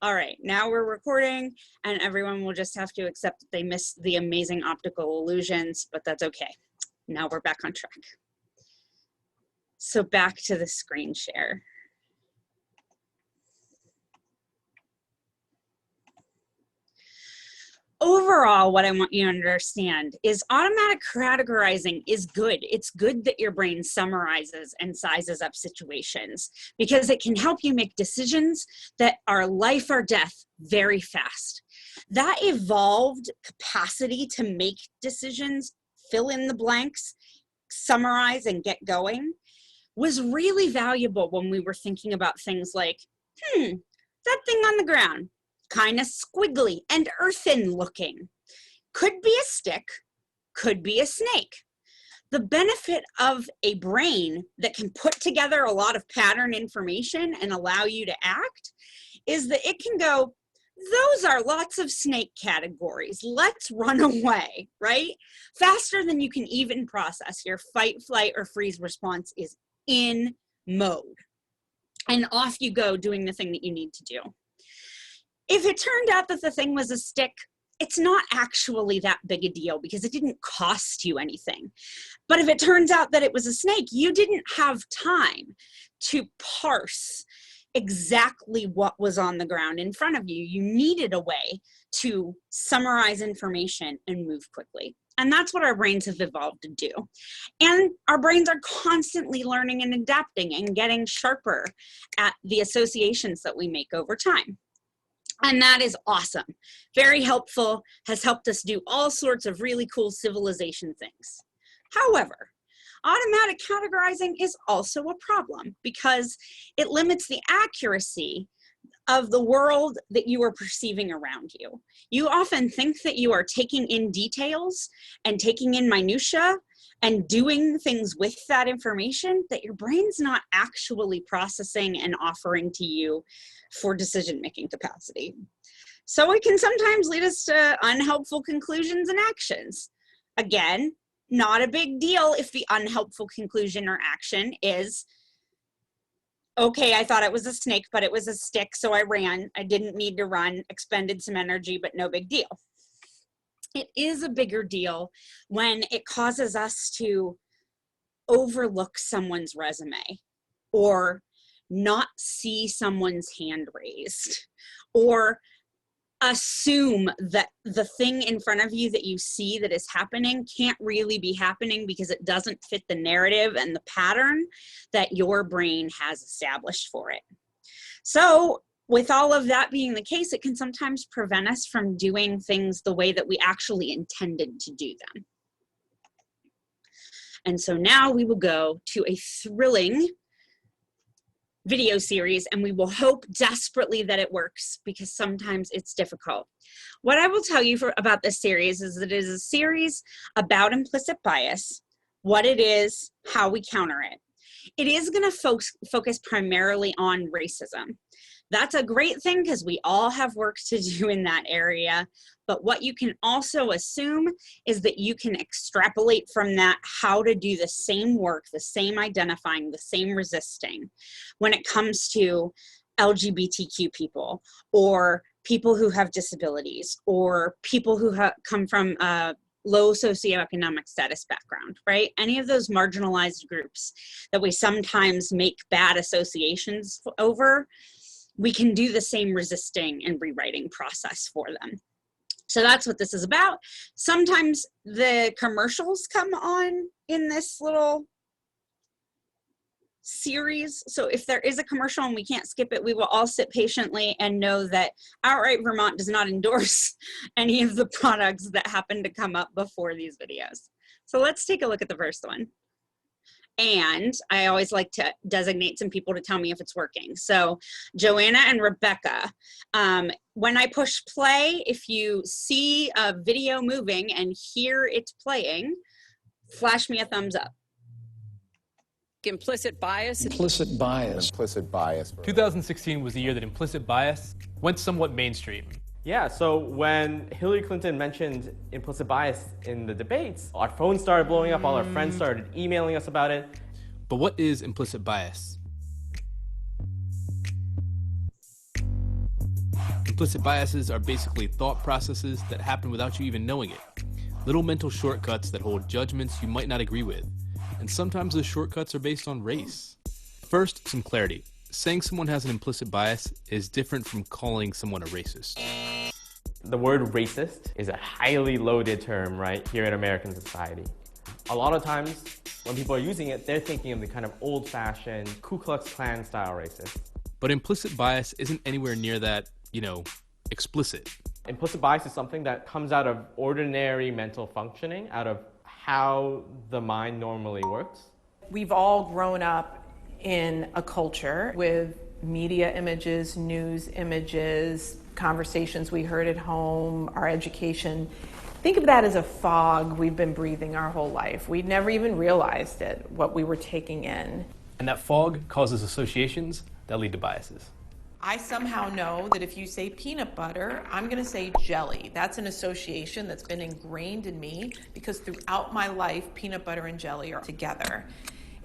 All right, now we're recording, and everyone will just have to accept that they missed the amazing optical illusions, but that's okay. Now we're back on track. So back to the screen share. Overall, what I want you to understand is automatic categorizing is good. It's good that your brain summarizes and sizes up situations because it can help you make decisions that are life or death very fast. That evolved capacity to make decisions, fill in the blanks, summarize, and get going was really valuable when we were thinking about things like, that thing on the ground, kind of squiggly and earthen looking. Could be a stick, could be a snake. The benefit of a brain that can put together a lot of pattern information and allow you to act is that it can go, those are lots of snake categories. Let's run away, right? Faster than you can even process. Your fight, flight, or freeze response is in mode. And off you go doing the thing that you need to do. If it turned out that the thing was a stick, it's not actually that big a deal because it didn't cost you anything. But if it turns out that it was a snake, you didn't have time to parse exactly what was on the ground in front of you. You needed a way to summarize information and move quickly. And that's what our brains have evolved to do. And our brains are constantly learning and adapting and getting sharper at the associations that we make over time. And that is awesome. Very helpful, has helped us do all sorts of really cool civilization things. However, automatic categorizing is also a problem because it limits the accuracy of the world that you are perceiving around you. You often think that you are taking in details and taking in minutia and doing things with that information that your brain's not actually processing and offering to you for decision-making capacity. So it can sometimes lead us to unhelpful conclusions and actions. Again, not a big deal if the unhelpful conclusion or action is, okay, I thought it was a snake, but it was a stick, so I ran. I didn't need to run, expended some energy, but no big deal. It is a bigger deal when it causes us to overlook someone's resume or not see someone's hand raised or assume that the thing in front of you that you see that is happening can't really be happening because it doesn't fit the narrative and the pattern that your brain has established for it. So with all of that being the case, it can sometimes prevent us from doing things the way that we actually intended to do them. And so now we will go to a thrilling video series, and we will hope desperately that it works because sometimes it's difficult. What I will tell you about this series is that it is a series about implicit bias, what it is, how we counter it. It is going to focus primarily on racism. That's a great thing because we all have work to do in that area. But what you can also assume is that you can extrapolate from that how to do the same work, the same identifying, the same resisting when it comes to LGBTQ people or people who have disabilities or people who come from low socioeconomic status background, right? Any of those marginalized groups that we sometimes make bad associations over, we can do the same resisting and rewriting process for them. So that's what this is about. Sometimes the commercials come on in this little series. So if there is a commercial and we can't skip it, we will all sit patiently and know that Outright Vermont does not endorse any of the products that happen to come up before these videos. So let's take a look at the first one. And I always like to designate some people to tell me if it's working. So Joanna and Rebecca, when I push play, if you see a video moving and hear it playing, flash me a thumbs up. Implicit bias. Implicit bias. Implicit bias. 2016 was the year that implicit bias went somewhat mainstream. Yeah, so when Hillary Clinton mentioned implicit bias in the debates, our phones started blowing up, all our friends started emailing us about it. But what is implicit bias? Implicit biases are basically thought processes that happen without you even knowing it. Little mental shortcuts that hold judgments you might not agree with. And sometimes those shortcuts are based on race. First, some clarity. Saying someone has an implicit bias is different from calling someone a racist. The word racist is a highly loaded term, right, here in American society. A lot of times, when people are using it, they're thinking of the kind of old-fashioned Ku Klux Klan style racist. But implicit bias isn't anywhere near that, explicit. Implicit bias is something that comes out of ordinary mental functioning, out of how the mind normally works. We've all grown up in a culture with media images, news images, conversations we heard at home, our education. Think of that as a fog we've been breathing our whole life. We'd never even realized it, what we were taking in. And that fog causes associations that lead to biases. I somehow know that if you say peanut butter, I'm going to say jelly. That's an association that's been ingrained in me because throughout my life, peanut butter and jelly are together.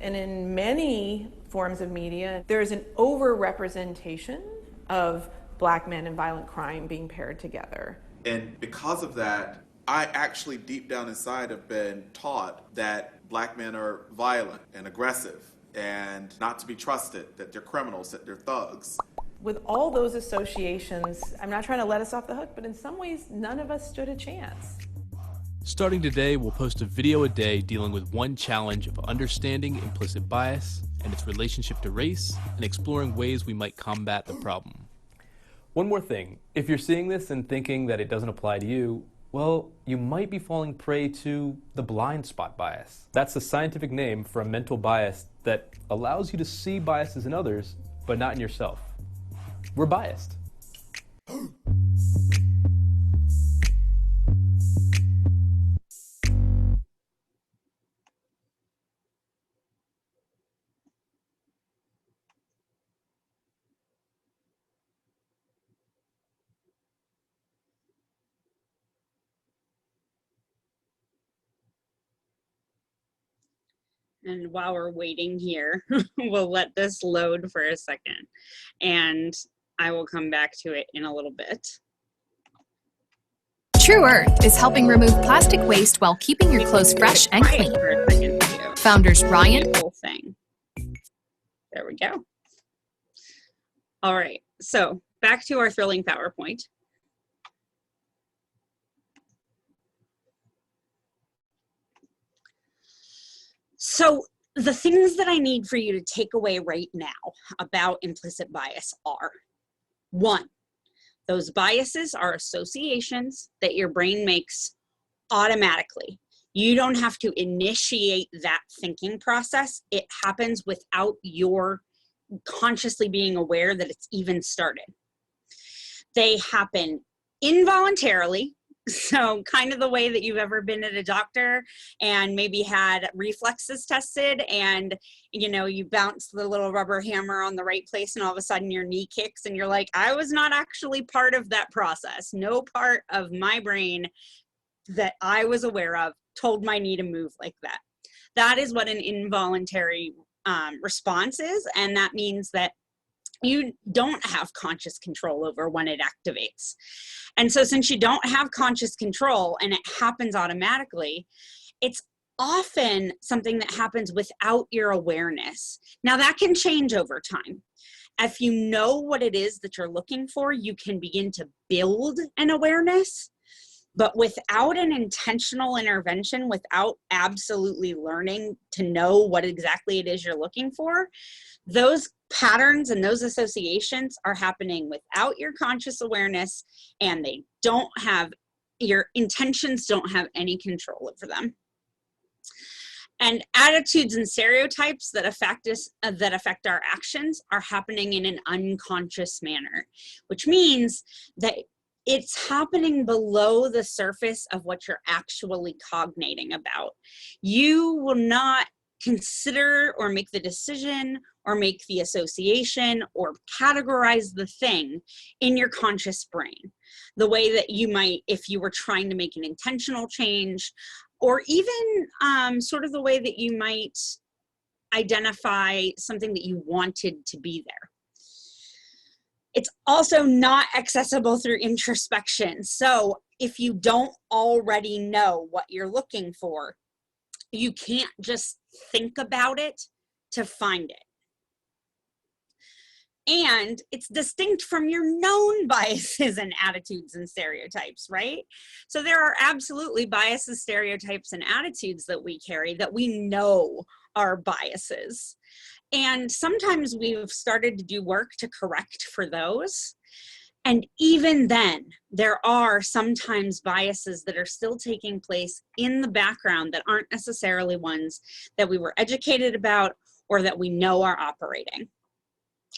And in many forms of media, there is an over-representation of Black men and violent crime being paired together. And because of that, I actually deep down inside have been taught that Black men are violent and aggressive and not to be trusted, that they're criminals, that they're thugs. With all those associations, I'm not trying to let us off the hook, but in some ways, none of us stood a chance. Starting today, we'll post a video a day dealing with one challenge of understanding implicit bias and its relationship to race and exploring ways we might combat the problem. One more thing, if you're seeing this and thinking that it doesn't apply to you, well, you might be falling prey to the blind spot bias. That's a scientific name for a mental bias that allows you to see biases in others, but not in yourself. We're biased. And while we're waiting here, we'll let this load for a second, and I will come back to it in a little bit. True Earth is helping remove plastic waste while keeping your clothes fresh and clean. For a second too. Founders Ryan. The whole thing. There we go. All right, so back to our thrilling PowerPoint. So the things that I need for you to take away right now about implicit bias are, 1, those biases are associations that your brain makes automatically. You don't have to initiate that thinking process. It happens without your consciously being aware that it's even started. They happen involuntarily. So kind of the way that you've ever been at a doctor and maybe had reflexes tested and, you bounce the little rubber hammer on the right place and all of a sudden your knee kicks and you're like, I was not actually part of that process. No part of my brain that I was aware of told my knee to move like that. That is what an involuntary response is. And that means that you don't have conscious control over when it activates. And so since you don't have conscious control and it happens automatically, it's often something that happens without your awareness. Now that can change over time. If you know what it is that you're looking for, you can begin to build an awareness. But without an intentional intervention, without absolutely learning to know what exactly it is you're looking for, those patterns and those associations are happening without your conscious awareness, and your intentions don't have any control over them. And attitudes and stereotypes that affect us, that affect our actions, are happening in an unconscious manner, which means that it's happening below the surface of what you're actually cognating about. You will not consider or make the decision or make the association or categorize the thing in your conscious brain the way that you might if you were trying to make an intentional change, or even sort of the way that you might identify something that you wanted to be there. It's also not accessible through introspection. So if you don't already know what you're looking for, you can't just think about it to find it. And it's distinct from your known biases and attitudes and stereotypes, right? So there are absolutely biases, stereotypes, and attitudes that we carry that we know are biases. And sometimes we've started to do work to correct for those. And even then, there are sometimes biases that are still taking place in the background that aren't necessarily ones that we were educated about or that we know are operating.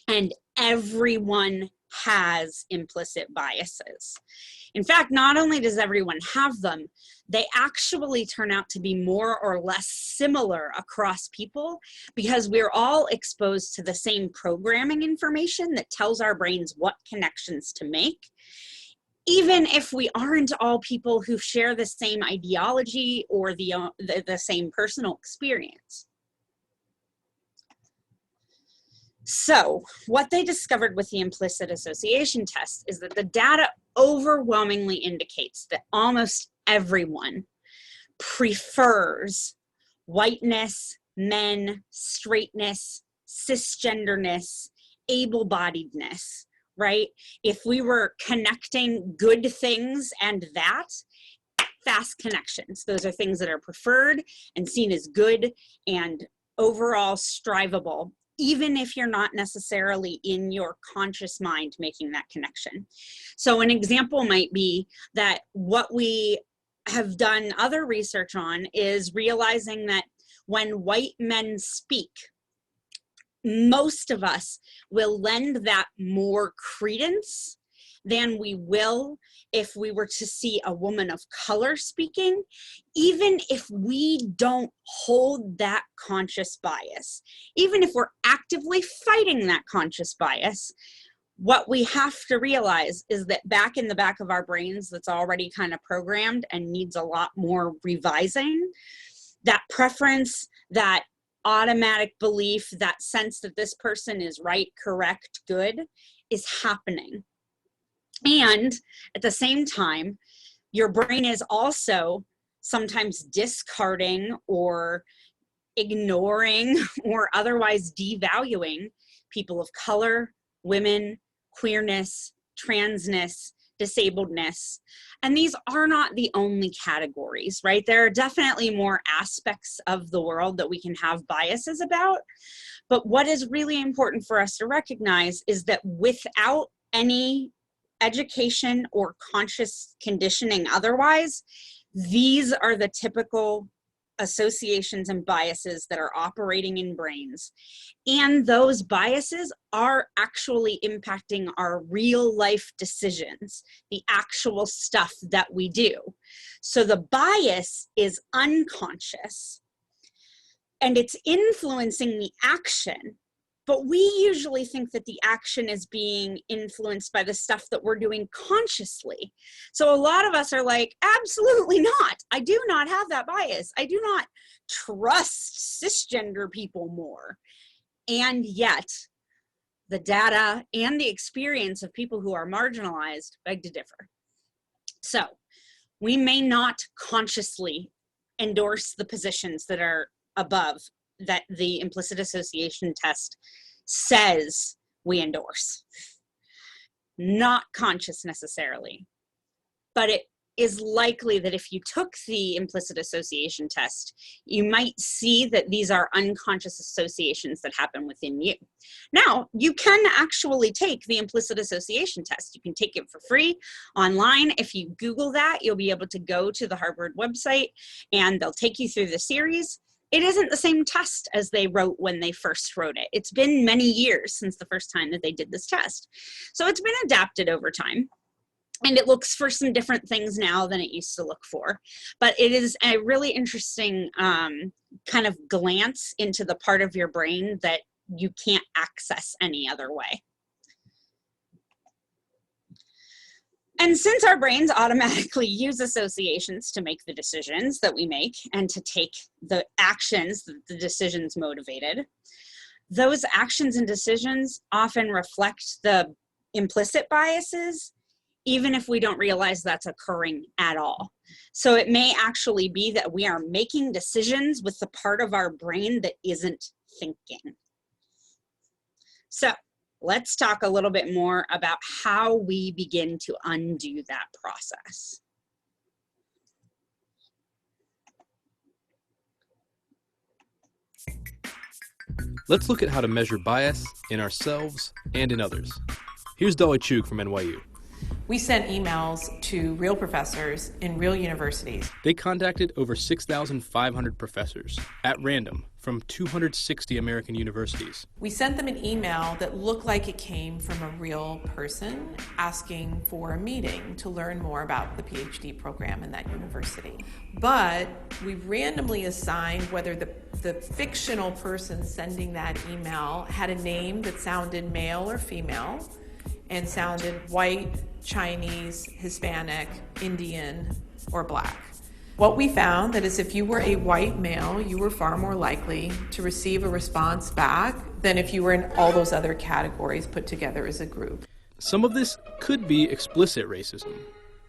And everyone has implicit biases. In fact, not only does everyone have them, they actually turn out to be more or less similar across people because we're all exposed to the same programming information that tells our brains what connections to make, even if we aren't all people who share the same ideology or the same personal experience. So what they discovered with the implicit association test is that the data overwhelmingly indicates that almost everyone prefers whiteness, men, straightness, cisgenderness, able-bodiedness, right? If we were connecting good things and that, fast connections, those are things that are preferred and seen as good and overall strivable, even if you're not necessarily in your conscious mind making that connection. So an example might be that what we have done other research on is realizing that when white men speak, most of us will lend that more credence than we will if we were to see a woman of color speaking, even if we don't hold that conscious bias. Even if we're actively fighting that conscious bias, what we have to realize is that back in the back of our brains that's already kind of programmed and needs a lot more revising, that preference, that automatic belief, that sense that this person is right, correct, good, is happening. And at the same time, your brain is also sometimes discarding or ignoring or otherwise devaluing people of color, women, queerness, transness, disabledness. And these are not the only categories, right? There are definitely more aspects of the world that we can have biases about. But what is really important for us to recognize is that without any education or conscious conditioning otherwise, these are the typical associations and biases that are operating in brains. And those biases are actually impacting our real life decisions, the actual stuff that we do. So the bias is unconscious and it's influencing the action. But we usually think that the action is being influenced by the stuff that we're doing consciously. So a lot of us are like, absolutely not. I do not have that bias. I do not trust cisgender people more. And yet, the data and the experience of people who are marginalized beg to differ. So we may not consciously endorse the positions that are above that the implicit association test says we endorse. Not conscious necessarily, but it is likely that if you took the implicit association test, you might see that these are unconscious associations that happen within you. Now, you can actually take the implicit association test. You can take it for free online. If you Google that, you'll be able to go to the Harvard website and they'll take you through the series. It isn't the same test as they wrote when they first wrote it. It's been many years since the first time that they did this test. So it's been adapted over time. And it looks for some different things now than it used to look for. But it is a really interesting kind of glance into the part of your brain that you can't access any other way. And since our brains automatically use associations to make the decisions that we make and to take the actions that the decisions motivated, those actions and decisions often reflect the implicit biases, even if we don't realize that's occurring at all. So it may actually be that we are making decisions with the part of our brain that isn't thinking. So let's talk a little bit more about how we begin to undo that process. Let's look at how to measure bias in ourselves and in others. Here's Dolly Chuk from NYU. We sent emails to real professors in real universities. They contacted over 6,500 professors at random from 260 American universities. We sent them an email that looked like it came from a real person asking for a meeting to learn more about the PhD program in that university. But we randomly assigned whether the fictional person sending that email had a name that sounded male or female and sounded white, Chinese, Hispanic, Indian, or Black. What we found that is if you were a white male, you were far more likely to receive a response back than if you were in all those other categories put together as a group. Some of this could be explicit racism,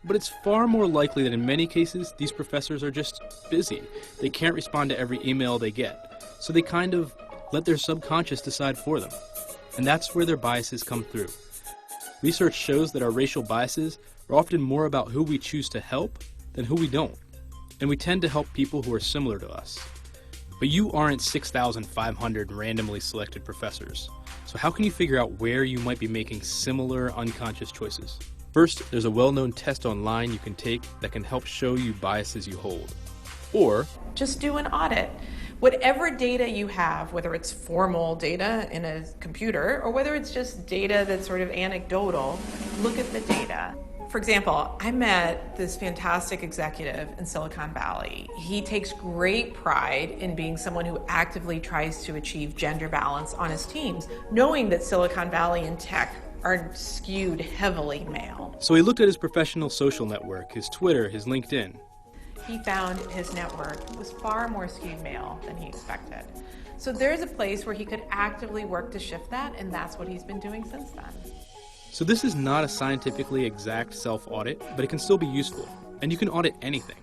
but it's far more likely that in many cases, these professors are just busy. They can't respond to every email they get, so they kind of let their subconscious decide for them. And that's where their biases come through. Research shows that our racial biases are often more about who we choose to help than who we don't. And we tend to help people who are similar to us. But you aren't 6,500 randomly selected professors. So how can you figure out where you might be making similar unconscious choices? First, there's a well-known test online you can take that can help show you biases you hold. Or just do an audit. Whatever data you have, whether it's formal data in a computer or whether it's just data that's sort of anecdotal, look at the data. For example, I met this fantastic executive in Silicon Valley. He takes great pride in being someone who actively tries to achieve gender balance on his teams, knowing that Silicon Valley and tech are skewed heavily male. So he looked at his professional social network, his Twitter, his LinkedIn. He found his network was far more skewed male than he expected. So there's a place where he could actively work to shift that, and that's what he's been doing since then. So this is not a scientifically exact self-audit, but it can still be useful, and you can audit anything.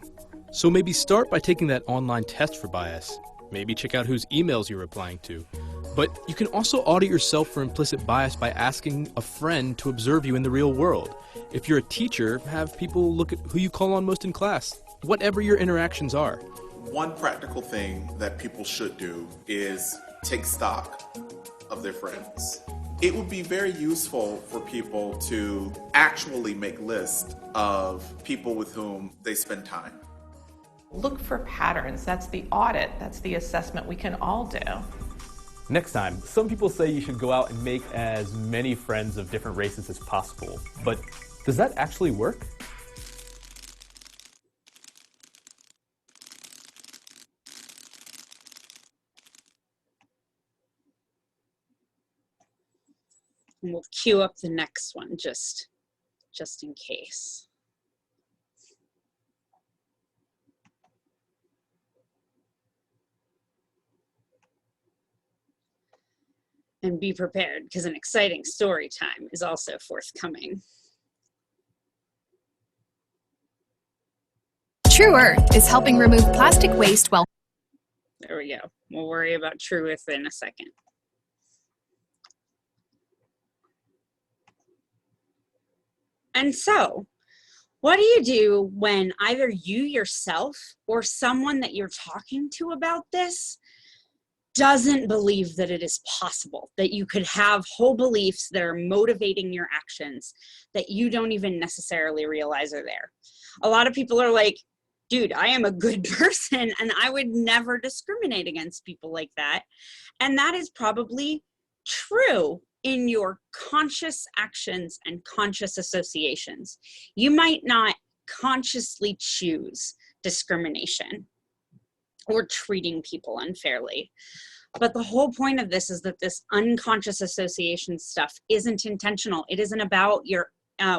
So maybe start by taking that online test for bias. Maybe check out whose emails you're replying to. But you can also audit yourself for implicit bias by asking a friend to observe you in the real world. If you're a teacher, have people look at who you call on most in class, whatever your interactions are. One practical thing that people should do is take stock of their friends. It would be very useful for people to actually make lists of people with whom they spend time. Look for patterns. That's the audit. That's the assessment we can all do. Next time, some people say you should go out and make as many friends of different races as possible. But does that actually work? And we'll queue up the next one just in case. And be prepared, because an exciting story time is also forthcoming. True Earth is helping remove plastic waste while... There we go. We'll worry about True Earth in a second. And so, what do you do when either you yourself or someone that you're talking to about this doesn't believe that it is possible, that you could have whole beliefs that are motivating your actions that you don't even necessarily realize are there? A lot of people are like, dude, I am a good person and I would never discriminate against people like that. And that is probably true in your conscious actions and conscious associations. You might not consciously choose discrimination or treating people unfairly. But the whole point of this is that this unconscious association stuff isn't intentional. It isn't about your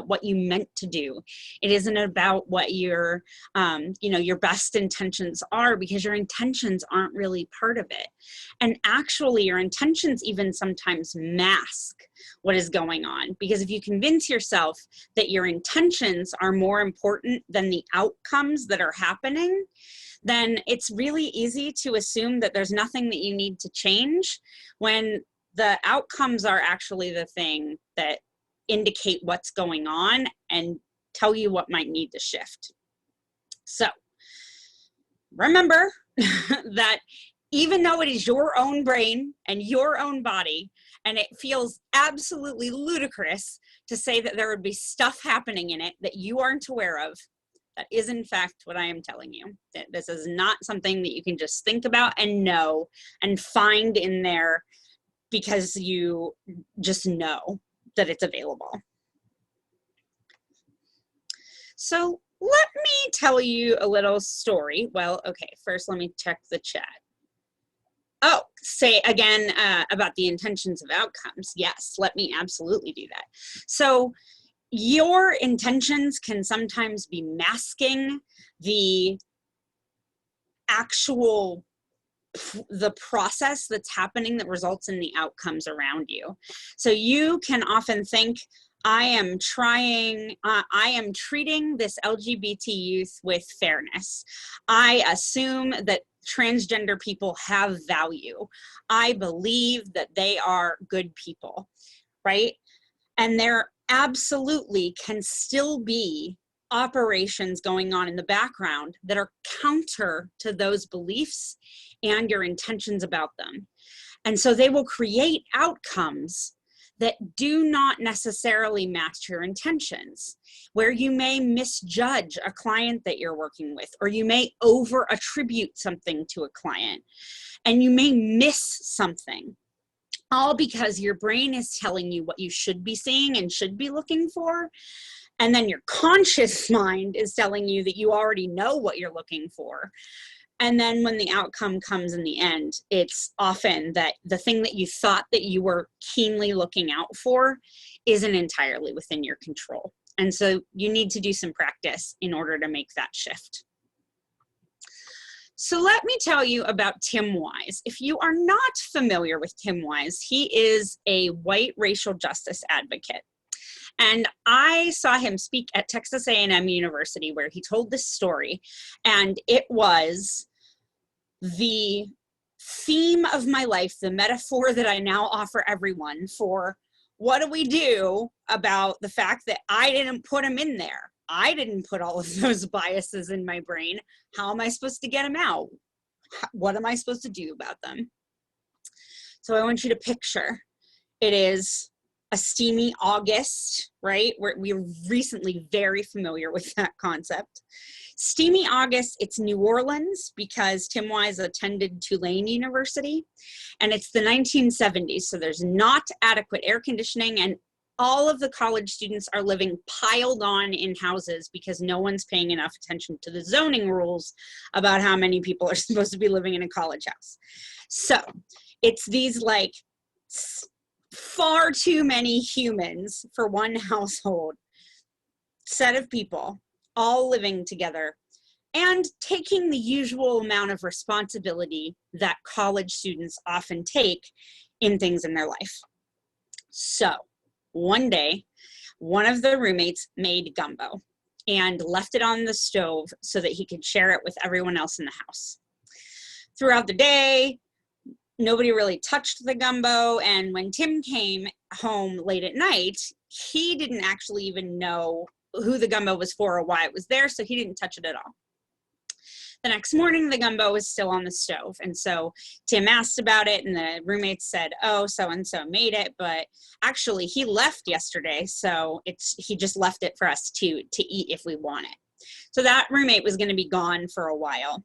what you meant to do. It isn't about what your, your best intentions are, because your intentions aren't really part of it. And actually your intentions even sometimes mask what is going on, because if you convince yourself that your intentions are more important than the outcomes that are happening, then it's really easy to assume that there's nothing that you need to change, when the outcomes are actually the thing that indicate what's going on and tell you what might need to shift. So remember that even though it is your own brain and your own body, and it feels absolutely ludicrous to say that there would be stuff happening in it that you aren't aware of, that is in fact what I am telling you. That this is not something that you can just think about and know and find in there because you just know that it's available. So let me tell you a little story. Well, okay, first let me check the chat. Oh, say again about the intentions of outcomes. Yes, let me absolutely do that. So your intentions can sometimes be masking the actual the process that's happening that results in the outcomes around you. So you can often think, I am treating this LGBT youth with fairness. I assume that transgender people have value. I believe that they are good people, right? And there absolutely can still be operations going on in the background that are counter to those beliefs and your intentions about them. And so they will create outcomes that do not necessarily match your intentions, where you may misjudge a client that you're working with, or you may over attribute something to a client, and you may miss something, all because your brain is telling you what you should be seeing and should be looking for. And then your conscious mind is telling you that you already know what you're looking for. And then when the outcome comes in the end, it's often that the thing that you thought that you were keenly looking out for isn't entirely within your control. And so you need to do some practice in order to make that shift. So let me tell you about Tim Wise. If you are not familiar with Tim Wise, he is a white racial justice advocate. And I saw him speak at Texas A&M University, where he told this story, and it was the theme of my life, the metaphor that I now offer everyone for what do we do about the fact that I didn't put them in there. I didn't put all of those biases in my brain. How am I supposed to get them out? What am I supposed to do about them? So I want you to picture, it is a steamy August, right? We're recently very familiar with that concept. Steamy August, it's New Orleans, because Tim Wise attended Tulane University, and it's the 1970s, so there's not adequate air conditioning, and all of the college students are living piled on in houses because no one's paying enough attention to the zoning rules about how many people are supposed to be living in a college house. So it's these like far too many humans for one household set of people all living together and taking the usual amount of responsibility that college students often take in things in their life. So one day, one of the roommates made gumbo and left it on the stove so that he could share it with everyone else in the house. Throughout the day, nobody really touched the gumbo, and when Tim came home late at night, he didn't actually even know who the gumbo was for or why it was there, so he didn't touch it at all. The next morning, the gumbo was still on the stove, and so Tim asked about it, and the roommate said, oh, so-and-so made it, but actually he left yesterday, so he just left it for us to eat if we want it. So that roommate was going to be gone for a while.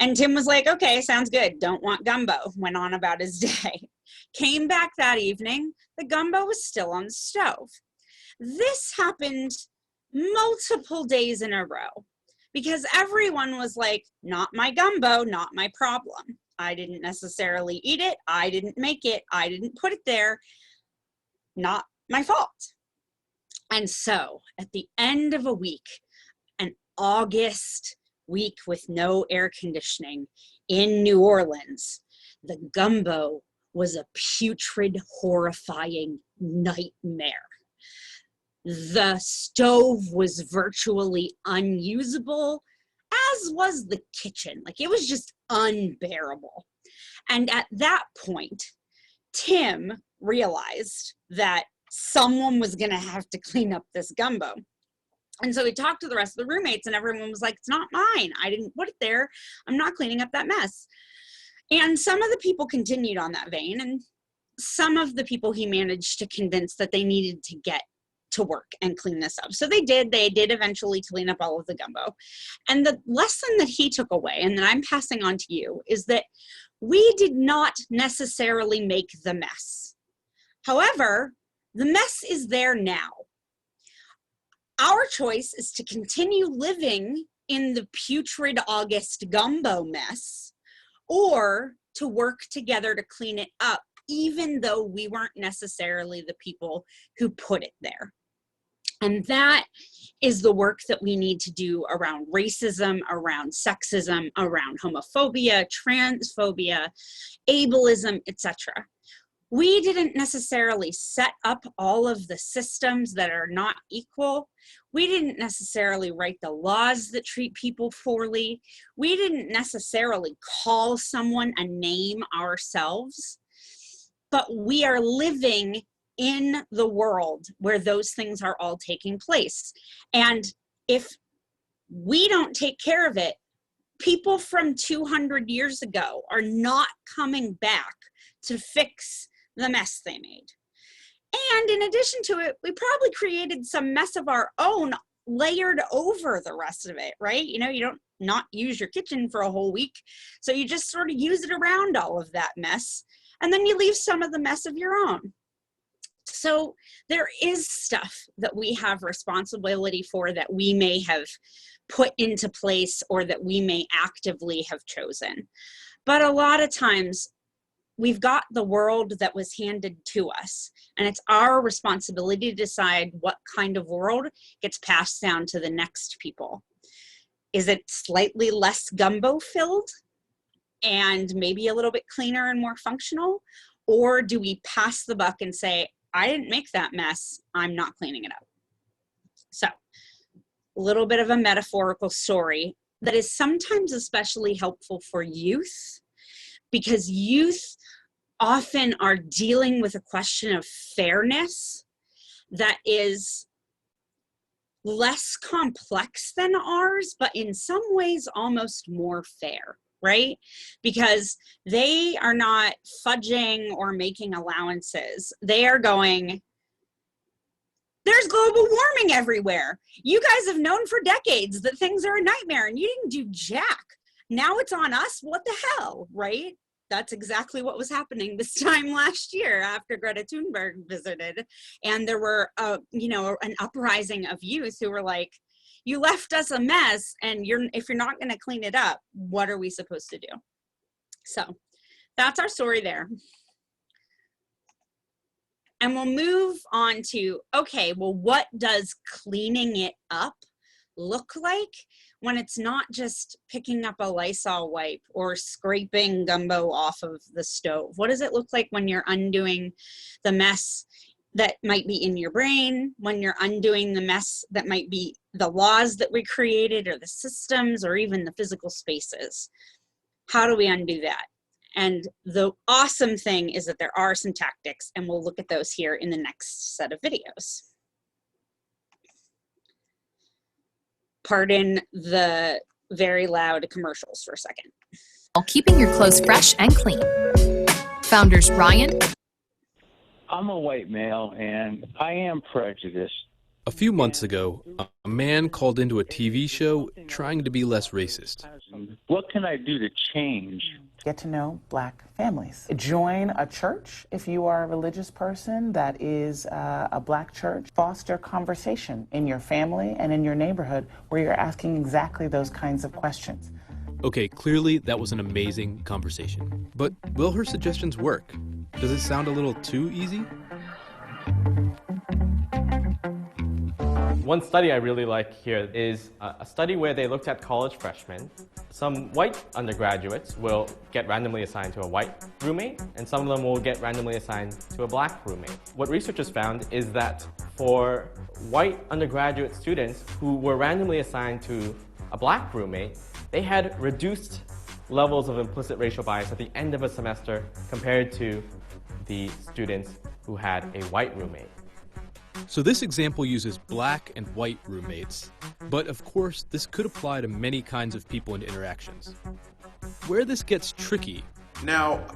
And Tim was like, okay, sounds good. Don't want gumbo. Went on about his day. Came back that evening. The gumbo was still on the stove. This happened multiple days in a row because everyone was like, not my gumbo, not my problem. I didn't necessarily eat it. I didn't make it. I didn't put it there. Not my fault. And so at the end of a week, an August week with no air conditioning in New Orleans, the gumbo was a putrid, horrifying nightmare. The stove was virtually unusable, as was the kitchen. Like, it was just unbearable. And at that point, Tim realized that someone was going to have to clean up this gumbo. And so he talked to the rest of the roommates, and everyone was like, it's not mine. I didn't put it there. I'm not cleaning up that mess. And some of the people continued on that vein, and some of the people he managed to convince that they needed to get to work and clean this up. So they did eventually clean up all of the gumbo. And the lesson that he took away, and that I'm passing on to you, is that we did not necessarily make the mess. However, the mess is there now. Our choice is to continue living in the putrid August gumbo mess, or to work together to clean it up, even though we weren't necessarily the people who put it there. And that is the work that we need to do around racism, around sexism, around homophobia, transphobia, ableism, etc. We didn't necessarily set up all of the systems that are not equal. We didn't necessarily write the laws that treat people poorly. We didn't necessarily call someone a name ourselves, but we are living in the world where those things are all taking place. And if we don't take care of it, people from 200 years ago are not coming back to fix the mess they made. And in addition to it, we probably created some mess of our own layered over the rest of it, right? You know, you don't not use your kitchen for a whole week, so you just sort of use it around all of that mess, and then you leave some of the mess of your own. So there is stuff that we have responsibility for that we may have put into place or that we may actively have chosen. But a lot of times we've got the world that was handed to us, and it's our responsibility to decide what kind of world gets passed down to the next people. Is it slightly less gumbo filled and maybe a little bit cleaner and more functional? Or do we pass the buck and say, I didn't make that mess, I'm not cleaning it up? So, a little bit of a metaphorical story that is sometimes especially helpful for youth, because youth often are dealing with a question of fairness that is less complex than ours, but in some ways almost more fair, right? Because they are not fudging or making allowances. They are going, there's global warming everywhere. You guys have known for decades that things are a nightmare and you didn't do jack. Now it's on us. What the hell, right? That's exactly what was happening this time last year after Greta Thunberg visited. And there were, an uprising of youth who were like, you left us a mess, and if you're not going to clean it up, what are we supposed to do? So that's our story there. And we'll move on to, okay, well, what does cleaning it up look like when it's not just picking up a Lysol wipe or scraping gumbo off of the stove? What does it look like when you're undoing the mess that might be in your brain, when you're undoing the mess that might be the laws that we created or the systems or even the physical spaces? How do we undo that? And the awesome thing is that there are some tactics, and we'll look at those here in the next set of videos. Pardon the very loud commercials for a second. While keeping your clothes fresh and clean. Founders Ryan. I'm a white male, and I am prejudiced. A few months ago, a man called into a TV show trying to be less racist. What can I do to change? Get to know Black families. Join a church if you are a religious person that is a Black church. Foster conversation in your family and in your neighborhood where you're asking exactly those kinds of questions. Okay, clearly that was an amazing conversation. But will her suggestions work? Does it sound a little too easy? One study I really like here is a study where they looked at college freshmen. Some white undergraduates will get randomly assigned to a white roommate, and some of them will get randomly assigned to a black roommate. What researchers found is that for white undergraduate students who were randomly assigned to a black roommate, they had reduced levels of implicit racial bias at the end of a semester compared to the students who had a white roommate. So this example uses black and white roommates, but of course this could apply to many kinds of people and interactions. Where this gets tricky. Now,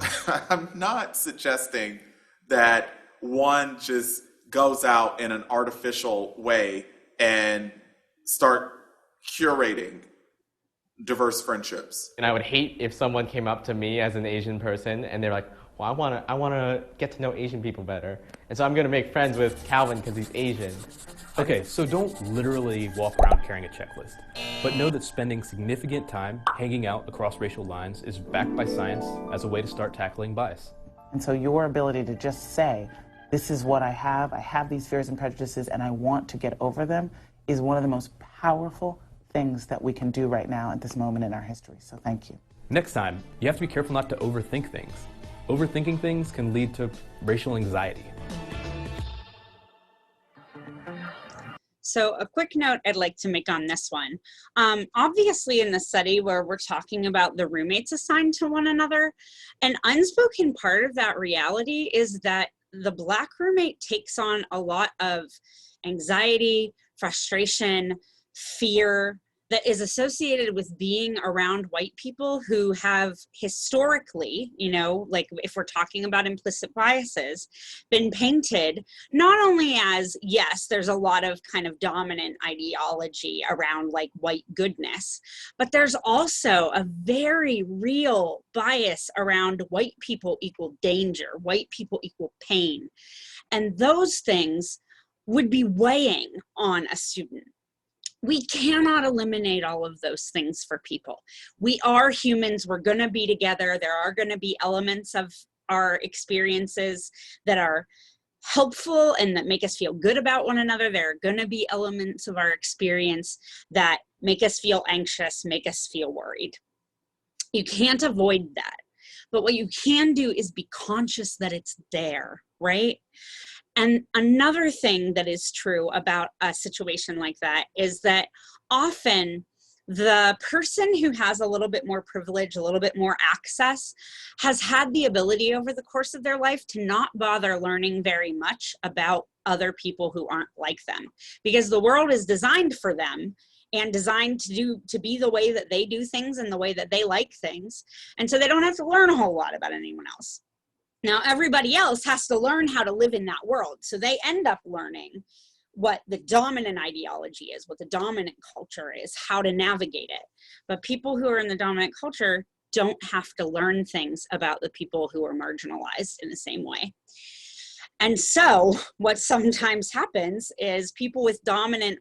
I'm not suggesting that one just goes out in an artificial way and start curating diverse friendships. And I would hate if someone came up to me as an Asian person and they're like, well, I want to get to know Asian people better. And so I'm going to make friends with Calvin because he's Asian. Okay, so don't literally walk around carrying a checklist, but know that spending significant time hanging out across racial lines is backed by science as a way to start tackling bias. And so your ability to just say, this is what I have these fears and prejudices, and I want to get over them, is one of the most powerful things that we can do right now at this moment in our history. So thank you. Next time, you have to be careful not to overthink things. Overthinking things can lead to racial anxiety. So a quick note I'd like to make on this one. Obviously in the study where we're talking about the roommates assigned to one another, an unspoken part of that reality is that the black roommate takes on a lot of anxiety, frustration, fear that is associated with being around white people who have historically, like if we're talking about implicit biases, been painted not only as, yes, there's a lot of kind of dominant ideology around like white goodness, but there's also a very real bias around white people equal danger, white people equal pain. And those things would be weighing on a student. We cannot eliminate all of those things for people. We are humans. We're going to be together. There are going to be elements of our experiences that are helpful and that make us feel good about one another. There are going to be elements of our experience that make us feel anxious, make us feel worried. You can't avoid that. But what you can do is be conscious that it's there, right? And another thing that is true about a situation like that is that often the person who has a little bit more privilege, a little bit more access, has had the ability over the course of their life to not bother learning very much about other people who aren't like them, because the world is designed for them and designed to be the way that they do things and the way that they like things. And so they don't have to learn a whole lot about anyone else. Now, everybody else has to learn how to live in that world. So they end up learning what the dominant ideology is, what the dominant culture is, how to navigate it. But people who are in the dominant culture don't have to learn things about the people who are marginalized in the same way. And so what sometimes happens is people with dominant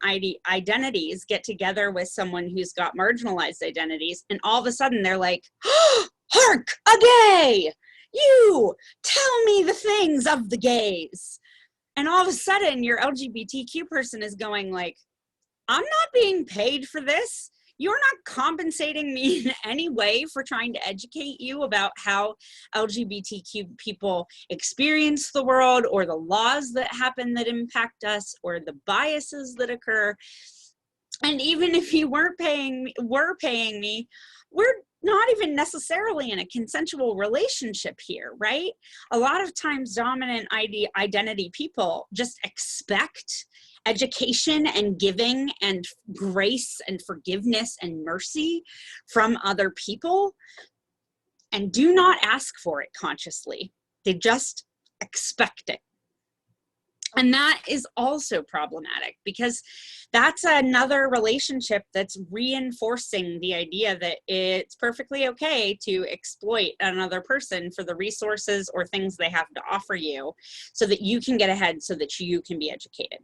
identities get together with someone who's got marginalized identities, and all of a sudden they're like, oh, hark, a gay! You tell me the things of the gays. And all of a sudden your LGBTQ person is going like, I'm not being paid for this. You're not compensating me in any way for trying to educate you about how LGBTQ people experience the world, or the laws that happen that impact us, or the biases that occur. And even if you were paying me, we're not even necessarily in a consensual relationship here, right? A lot of times dominant identity people just expect education and giving and grace and forgiveness and mercy from other people and do not ask for it consciously. They just expect it. And that is also problematic, because that's another relationship that's reinforcing the idea that it's perfectly okay to exploit another person for the resources or things they have to offer you so that you can get ahead, so that you can be educated.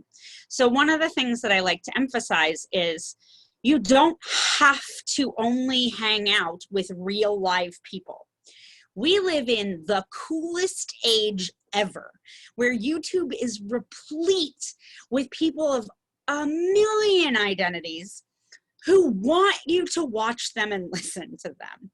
So one of the things that I like to emphasize is you don't have to only hang out with real live people. We live in the coolest age ever, where YouTube is replete with people of a million identities who want you to watch them and listen to them.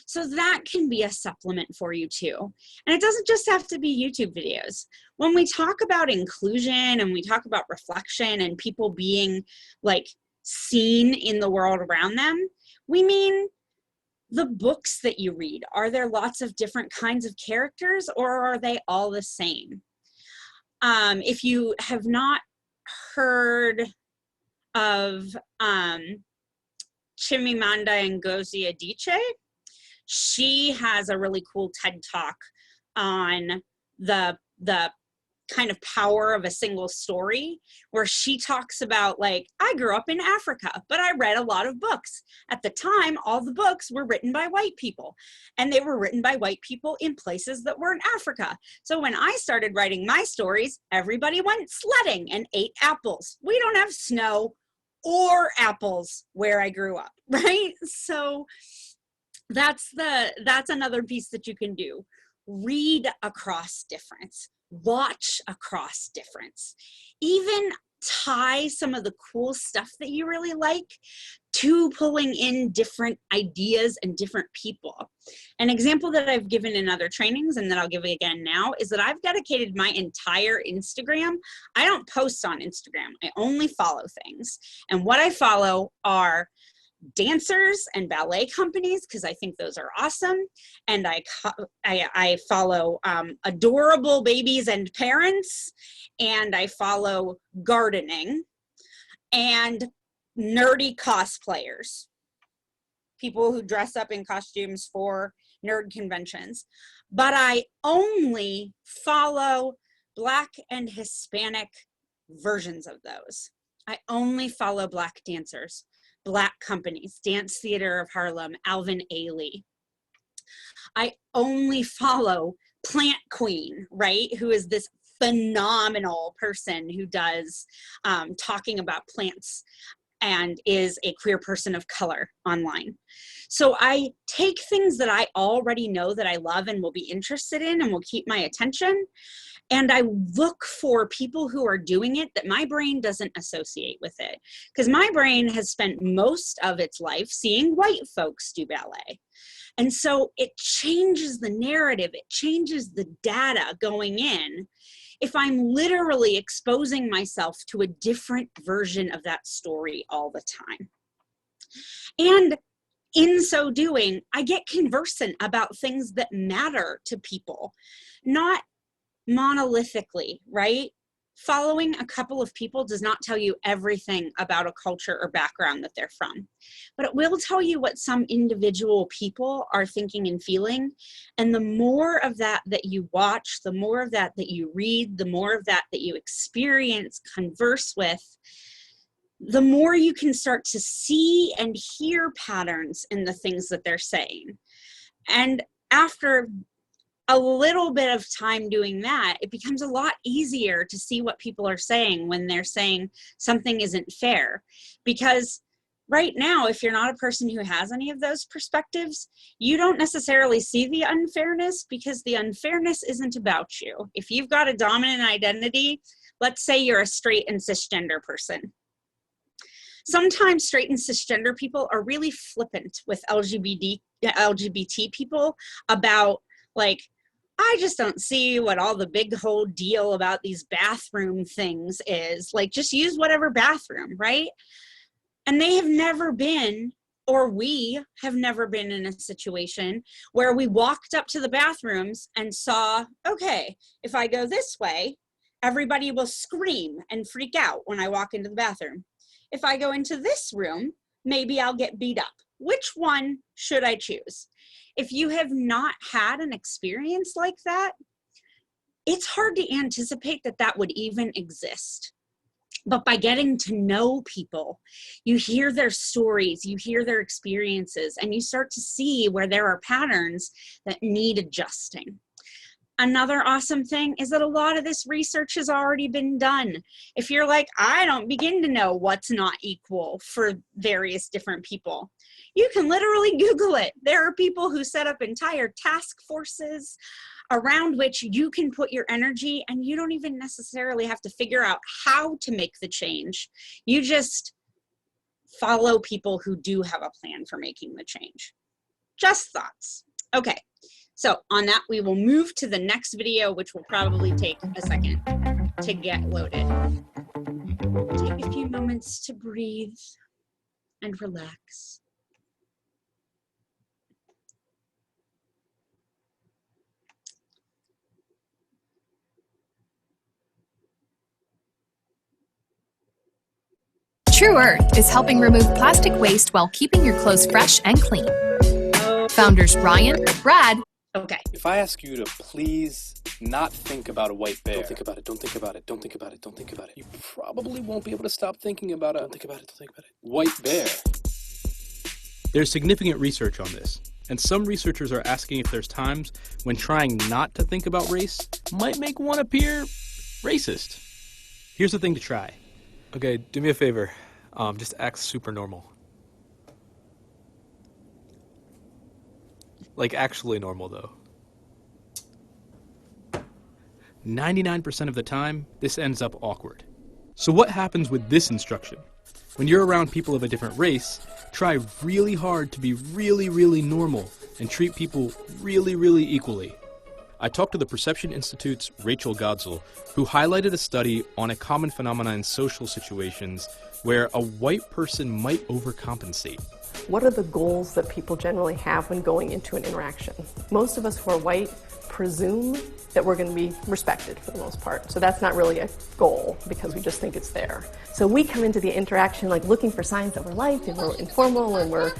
So that can be a supplement for you too. And it doesn't just have to be YouTube videos. When we talk about inclusion and we talk about reflection and people being like seen in the world around them, we mean the books that you read. Are there lots of different kinds of characters, or are they all the same? If you have not heard of Chimamanda Ngozi Adichie, she has a really cool TED Talk on the kind of power of a single story, where she talks about, like, I grew up in Africa, but I read a lot of books. At the time, all the books were written by white people, and they were written by white people in places that were in Africa. So when I started writing my stories, everybody went sledding and ate apples. We don't have snow or apples where I grew up, right? So that's another piece that you can do. Read across difference. Watch across difference. Even tie some of the cool stuff that you really like to pulling in different ideas and different people. An example that I've given in other trainings, and that I'll give again now, is that I've dedicated my entire Instagram. I don't post on Instagram. I only follow things. And what I follow are dancers and ballet companies, because I think those are awesome. And I follow adorable babies and parents, and I follow gardening and nerdy cosplayers, people who dress up in costumes for nerd conventions. But I only follow Black and Hispanic versions of those. I only follow Black dancers, Black companies, Dance Theater of Harlem, Alvin Ailey. I only follow Plant Queen, right? Who is this phenomenal person who does talking about plants and is a queer person of color online. So I take things that I already know that I love and will be interested in and will keep my attention, and I look for people who are doing it that my brain doesn't associate with it. Because my brain has spent most of its life seeing white folks do ballet. And so it changes the narrative, it changes the data going in if I'm literally exposing myself to a different version of that story all the time. And in so doing, I get conversant about things that matter to people, not monolithically, right? Following a couple of people does not tell you everything about a culture or background that they're from, but it will tell you what some individual people are thinking and feeling. And the more of that that you watch, the more of that that you read, the more of that that you experience, converse with, the more you can start to see and hear patterns in the things that they're saying. And after a little bit of time doing that, it becomes a lot easier to see what people are saying when they're saying something isn't fair. Because right now, if you're not a person who has any of those perspectives, you don't necessarily see the unfairness, because the unfairness isn't about you. If you've got a dominant identity, let's say you're a straight and cisgender person. Sometimes straight and cisgender people are really flippant with LGBT people about, like, I just don't see what all the big whole deal about these bathroom things is. Like, just use whatever bathroom, right? And they have never been, or we have never been in a situation where we walked up to the bathrooms and saw, okay, if I go this way, everybody will scream and freak out when I walk into the bathroom. If I go into this room, maybe I'll get beat up. Which one should I choose? If you have not had an experience like that, it's hard to anticipate that that would even exist. But by getting to know people, you hear their stories, you hear their experiences, and you start to see where there are patterns that need adjusting. Another awesome thing is that a lot of this research has already been done. If you're like, I don't begin to know what's not equal for various different people, you can literally Google it. There are people who set up entire task forces around which you can put your energy, and you don't even necessarily have to figure out how to make the change. You just follow people who do have a plan for making the change. Just thoughts. Okay, so on that, we will move to the next video, which will probably take a second to get loaded. Take a few moments to breathe and relax. True Earth is helping remove plastic waste while keeping your clothes fresh and clean. Founders Ryan, Brad, Okay. If I ask you to please not think about a white bear, don't think about it, don't think about it, don't think about it, don't think about it, you probably won't be able to stop thinking about it. Don't think about it, don't think about it. White bear. There's significant research on this, and some researchers are asking if there's times when trying not to think about race might make one appear racist. Here's the thing to try. Okay, do me a favor. Just act super normal. Like actually normal, though. 99% of the time, this ends up awkward. So what happens with this instruction? When you're around people of a different race, try really hard to be really, really normal and treat people really, really equally. I talked to the Perception Institute's Rachel Godsell, who highlighted a study on a common phenomenon in social situations where a white person might overcompensate. What are the goals that people generally have when going into an interaction? Most of us who are white presume that we're going to be respected for the most part. So that's not really a goal because we just think it's there. So we come into the interaction like looking for signs that we're liked and we're informal and we're,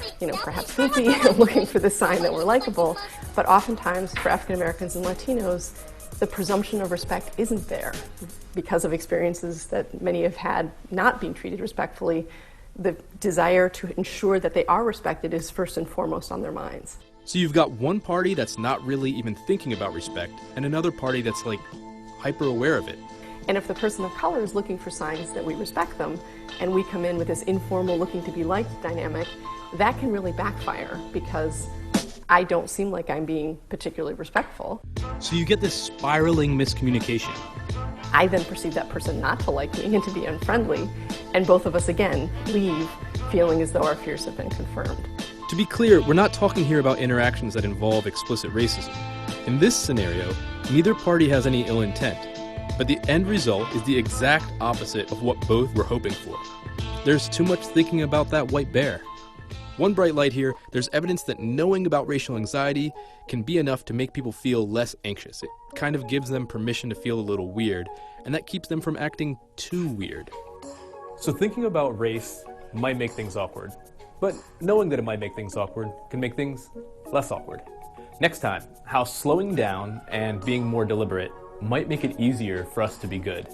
perhaps goofy and looking for the sign that we're likable. But oftentimes for African Americans and Latinos, the presumption of respect isn't there because of experiences that many have had not being treated respectfully. The desire to ensure that they are respected is first and foremost on their minds. So you've got one party that's not really even thinking about respect, and another party that's like hyper aware of it. And if the person of color is looking for signs that we respect them, and we come in with this informal looking to be liked dynamic, that can really backfire because I don't seem like I'm being particularly respectful. So you get this spiraling miscommunication. I then perceive that person not to like me and to be unfriendly, and both of us again leave feeling as though our fears have been confirmed. To be clear, we're not talking here about interactions that involve explicit racism. In this scenario, neither party has any ill intent, but the end result is the exact opposite of what both were hoping for. There's too much thinking about that white bear. One bright light here, there's evidence that knowing about racial anxiety can be enough to make people feel less anxious. It kind of gives them permission to feel a little weird, and that keeps them from acting too weird. So thinking about race might make things awkward, but knowing that it might make things awkward can make things less awkward. Next time, how slowing down and being more deliberate might make it easier for us to be good.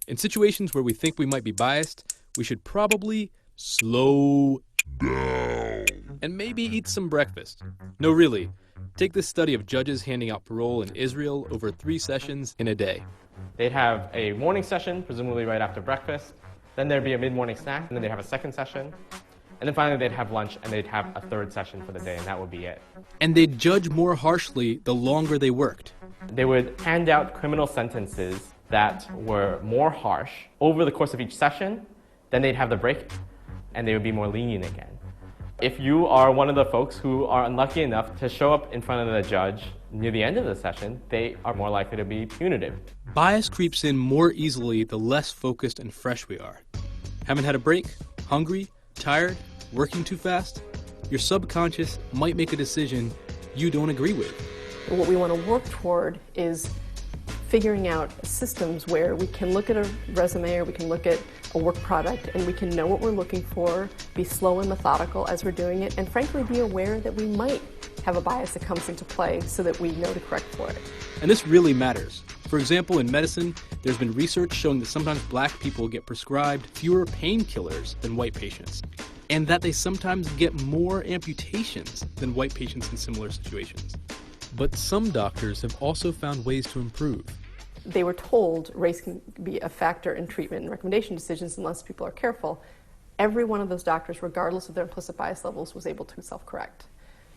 In situations where we think we might be biased, we should probably slow down and maybe eat some breakfast. No, really. Take this study of judges handing out parole in Israel over 3 sessions in a day. They'd have a morning session, presumably right after breakfast. Then there'd be a mid-morning snack, and then they'd have a second session. And then finally they'd have lunch, and they'd have a third session for the day, and that would be it. And they'd judge more harshly the longer they worked. They would hand out criminal sentences that were more harsh over the course of each session. Then they'd have the break, and they would be more lenient again. If you are one of the folks who are unlucky enough to show up in front of the judge near the end of the session, they are more likely to be punitive. Bias creeps in more easily the less focused and fresh we are. Haven't had a break? Hungry? Tired? Working too fast? Your subconscious might make a decision you don't agree with. And what we want to work toward is figuring out systems where we can look at a resume or we can look at a work product and we can know what we're looking for, be slow and methodical as we're doing it, and frankly be aware that we might have a bias that comes into play so that we know to correct for it. And this really matters. For example, in medicine, there's been research showing that sometimes black people get prescribed fewer painkillers than white patients, and that they sometimes get more amputations than white patients in similar situations. But some doctors have also found ways to improve. They were told race can be a factor in treatment and recommendation decisions unless people are careful. Every one of those doctors, regardless of their implicit bias levels, was able to self-correct.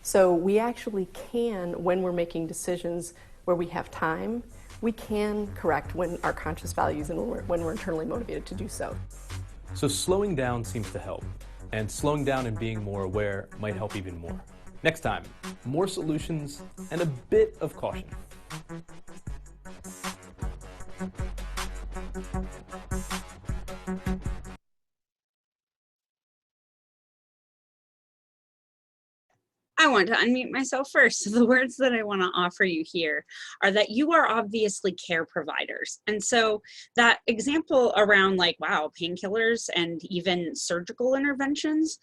So we actually can, when we're making decisions where we have time, we can correct when our conscious values and when we're internally motivated to do so. So slowing down seems to help, and slowing down and being more aware might help even more. Next time, more solutions and a bit of caution. I want to unmute myself first. So the words that I want to offer you here are that you are obviously care providers. And so that example around like, wow, painkillers and even surgical interventions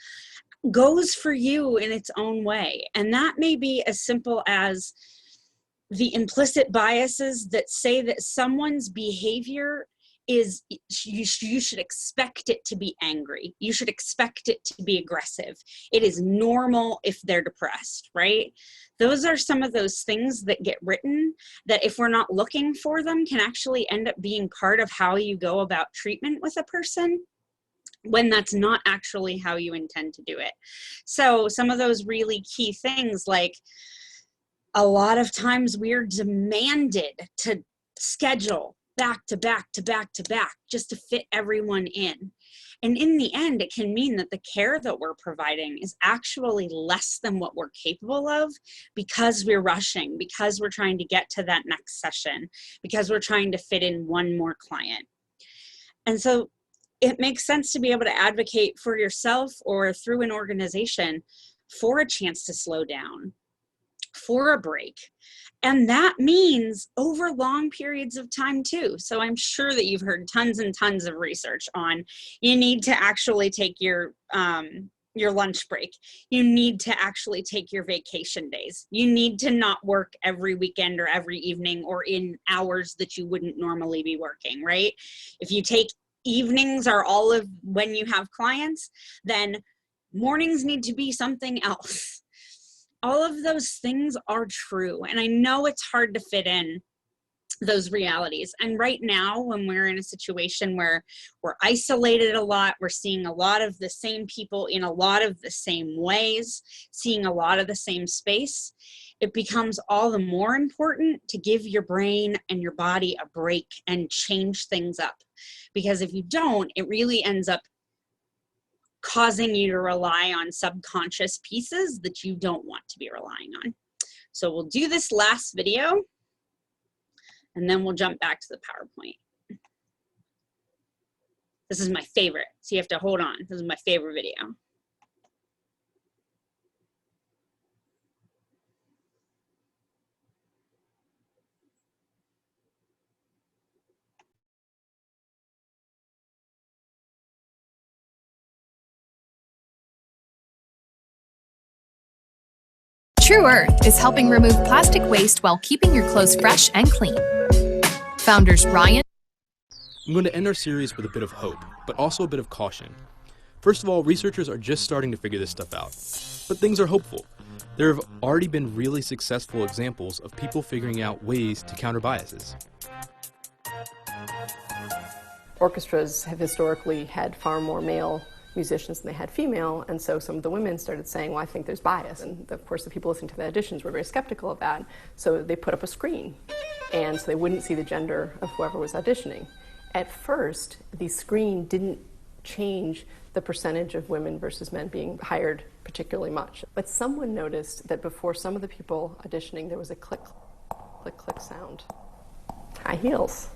goes for you in its own way. And that may be as simple as the implicit biases that say that someone's behavior is, you should expect it to be angry. You should expect it to be aggressive. It is normal if they're depressed, right? Those are some of those things that get written that if we're not looking for them can actually end up being part of how you go about treatment with a person, when that's not actually how you intend to do it. So some of those really key things, like a lot of times we're demanded to schedule back to back to back to back just to fit everyone in. And in the end, it can mean that the care that we're providing is actually less than what we're capable of because we're rushing, because we're trying to get to that next session, because we're trying to fit in one more client. And so it makes sense to be able to advocate for yourself or through an organization for a chance to slow down, for a break. And that means over long periods of time too. So I'm sure that you've heard tons and tons of research on you need to actually take your lunch break. You need to actually take your vacation days. You need to not work every weekend or every evening or in hours that you wouldn't normally be working, right? If you take evenings are all of when you have clients, then mornings need to be something else. All of those things are true. And I know it's hard to fit in those realities. And right now, when we're in a situation where we're isolated a lot, we're seeing a lot of the same people in a lot of the same ways, seeing a lot of the same space, it becomes all the more important to give your brain and your body a break and change things up. Because if you don't, it really ends up causing you to rely on subconscious pieces that you don't want to be relying on. So we'll do this last video and then we'll jump back to the PowerPoint. This is my favorite, so you have to hold on. This is my favorite video. True Earth is helping remove plastic waste while keeping your clothes fresh and clean. Founders Ryan. I'm going to end our series with a bit of hope, but also a bit of caution. First of all, researchers are just starting to figure this stuff out. But things are hopeful. There have already been really successful examples of people figuring out ways to counter biases. Orchestras have historically had far more male musicians than they had female, and so some of the women started saying, well, I think there's bias. And of course the people listening to the auditions were very skeptical of that, so they put up a screen, and so they wouldn't see the gender of whoever was auditioning. At first, the screen didn't change the percentage of women versus men being hired particularly much. But someone noticed that before some of the people auditioning, there was a click, click, click sound. High heels.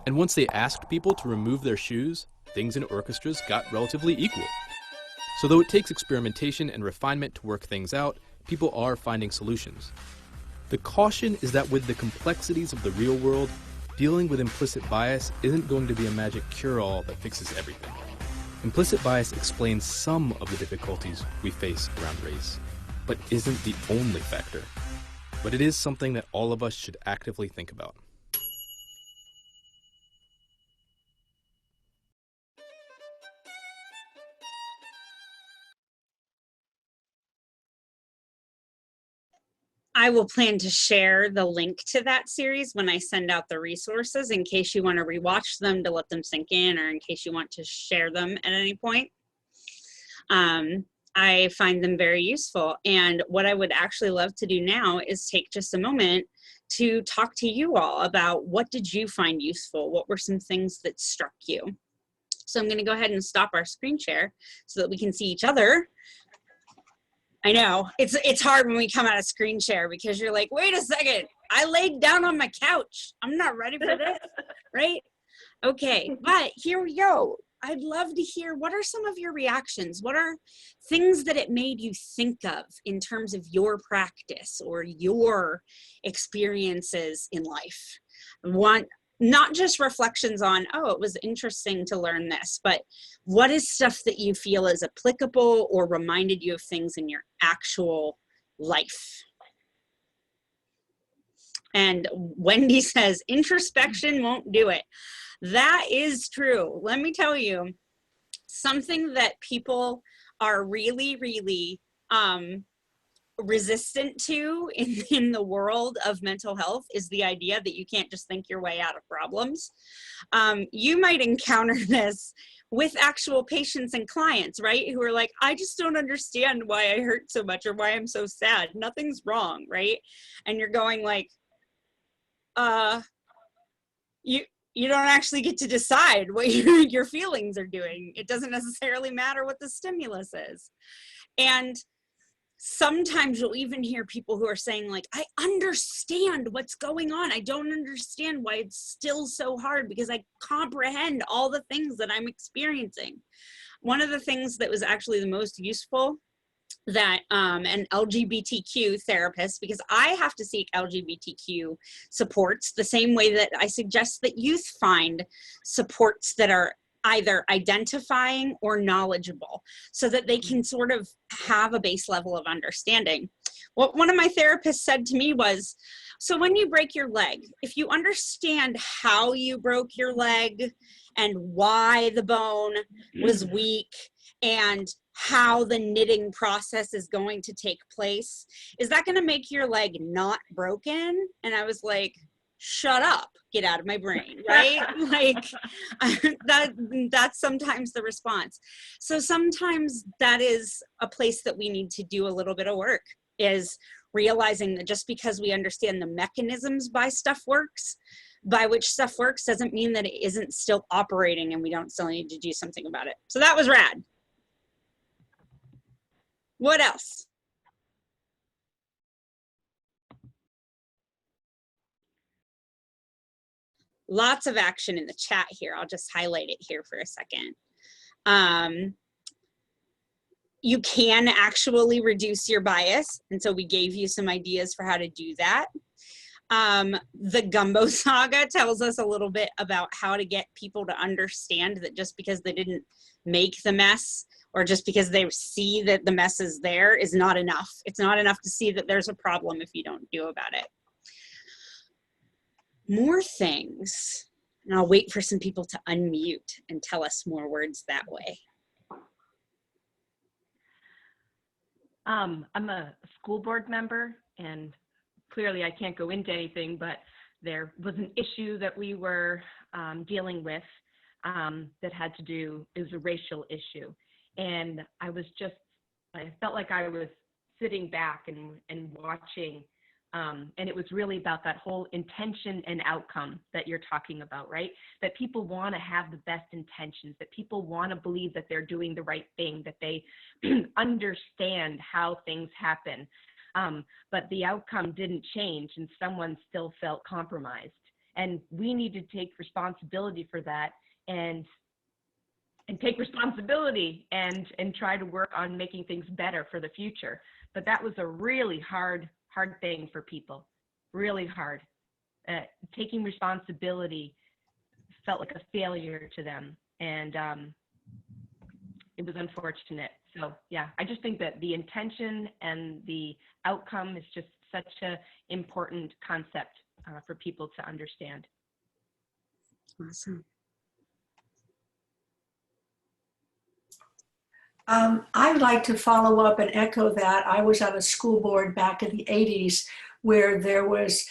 And once they asked people to remove their shoes, things in orchestras got relatively equal. So though it takes experimentation and refinement to work things out, people are finding solutions. The caution is that with the complexities of the real world, dealing with implicit bias isn't going to be a magic cure-all that fixes everything. Implicit bias explains some of the difficulties we face around race. but isn't the only factor. But it is something that all of us should actively think about. I will plan to share the link to that series when I send out the resources in case you want to rewatch them to let them sink in, or in case you want to share them at any point. I find them very useful. And what I would actually love to do now is take just a moment to talk to you all about what did you find useful? What were some things that struck you? So I'm going to go ahead and stop our screen share so that we can see each other. I know it's hard when we come out of screen share because you're like, wait a second, I laid down on my couch. I'm not ready for this, right? Okay, but here we go. I'd love to hear, what are some of your reactions? What are things that it made you think of in terms of your practice or your experiences in life? Not just reflections on, oh, it was interesting to learn this, but what is stuff that you feel is applicable or reminded you of things in your actual life? And Wendy says, introspection won't do it. That is true. Let me tell you, something that people are really, really resistant to in the world of mental health is the idea that you can't just think your way out of problems. You might encounter this with actual patients and clients, right? Who are like, I just don't understand why I hurt so much or why I'm so sad. Nothing's wrong, right? And you're going like, you don't actually get to decide what your feelings are doing. It doesn't necessarily matter what the stimulus is. And sometimes you'll even hear people who are saying like, I understand what's going on. I don't understand why it's still so hard because I comprehend all the things that I'm experiencing. One of the things that was actually the most useful that an LGBTQ therapist, because I have to seek LGBTQ supports the same way that I suggest that youth find supports that are either identifying or knowledgeable so that they can sort of have a base level of understanding. What one of my therapists said to me was, so when you break your leg, if you understand how you broke your leg and why the bone was weak and how the knitting process is going to take place, is that going to make your leg not broken? And I was like, shut up, get out of my brain, right? Like that's sometimes the response. So sometimes that is a place that we need to do a little bit of work, is realizing that just because we understand the mechanisms by which stuff works doesn't mean that it isn't still operating and we don't still need to do something about it. So that was rad. What else? Lots of action in the chat here. I'll just highlight it here for a second. You can actually reduce your bias. And so we gave you some ideas for how to do that. The Gumbo Saga tells us a little bit about how to get people to understand that just because they didn't make the mess or just because they see that the mess is there is not enough. It's not enough to see that there's a problem if you don't do about it. More things, and I'll wait for some people to unmute and tell us more words that way. I'm a school board member, and clearly I can't go into anything, but there was an issue that we were dealing with that had to do, it was a racial issue. And I felt like I was sitting back and watching, and it was really about that whole intention and outcome that you're talking about, right? That people want to have the best intentions, that people want to believe that they're doing the right thing, that they understand how things happen. But the outcome didn't change and someone still felt compromised. And we need to take responsibility for that and take responsibility and try to work on making things better for the future. But that was a really hard thing for people, really hard. Taking responsibility felt like a failure to them. And it was unfortunate. So yeah, I just think that the intention and the outcome is just such an important concept for people to understand. Awesome. I'd like to follow up and echo that. I was on a school board back in the 80s where there was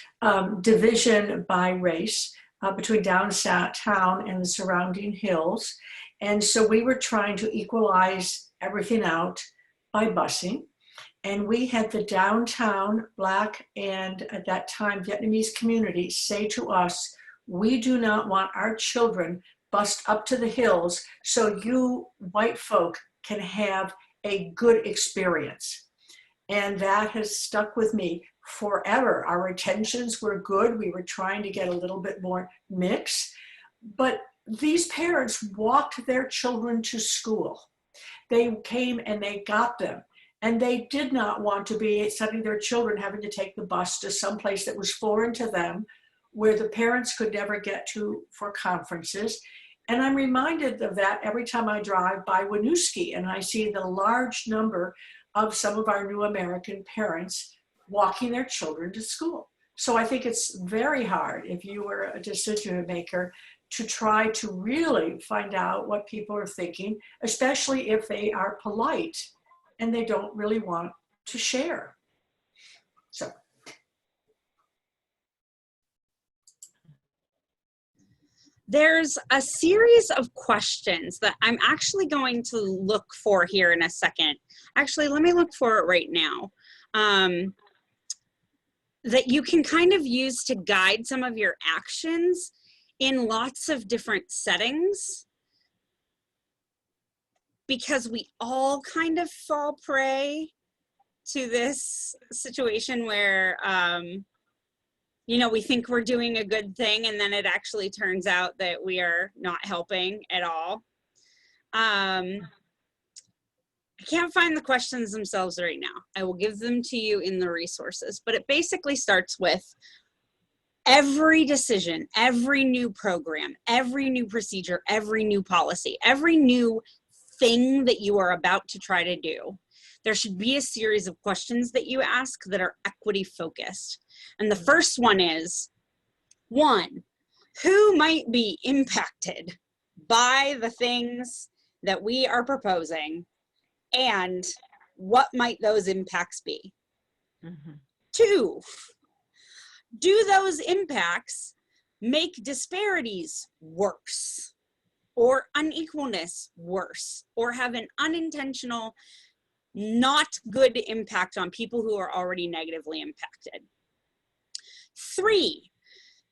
division by race between downtown and the surrounding hills. And so we were trying to equalize everything out by busing. And we had the downtown Black and at that time Vietnamese community say to us, we do not want our children bused up to the hills so you white folk can have a good experience. And that has stuck with me forever. Our intentions were good. We were trying to get a little bit more mix, but these parents walked their children to school. They came and they got them. And they did not want to be sending their children having to take the bus to someplace that was foreign to them, where the parents could never get to for conferences. And I'm reminded of that every time I drive by Winooski and I see the large number of some of our new American parents walking their children to school. So I think it's very hard if you were a decision maker to try to really find out what people are thinking, especially if they are polite and they don't really want to share. So. There's a series of questions that I'm actually going to look for here in a second. Actually, let me look for it right now. That you can kind of use to guide some of your actions in lots of different settings, because we all kind of fall prey to this situation where, you know, we think we're doing a good thing and then it actually turns out that we are not helping at all. I can't find the questions themselves right now. I will give them to you in the resources, but it basically starts with every decision, every new program, every new procedure, every new policy, every new thing that you are about to try to do. There should be a series of questions that you ask that are equity focused. And the first one is, 1, who might be impacted by the things that we are proposing, and what might those impacts be? 2, do those impacts make disparities worse, or unequalness worse, or have an unintentional, not good impact on people who are already negatively impacted? 3,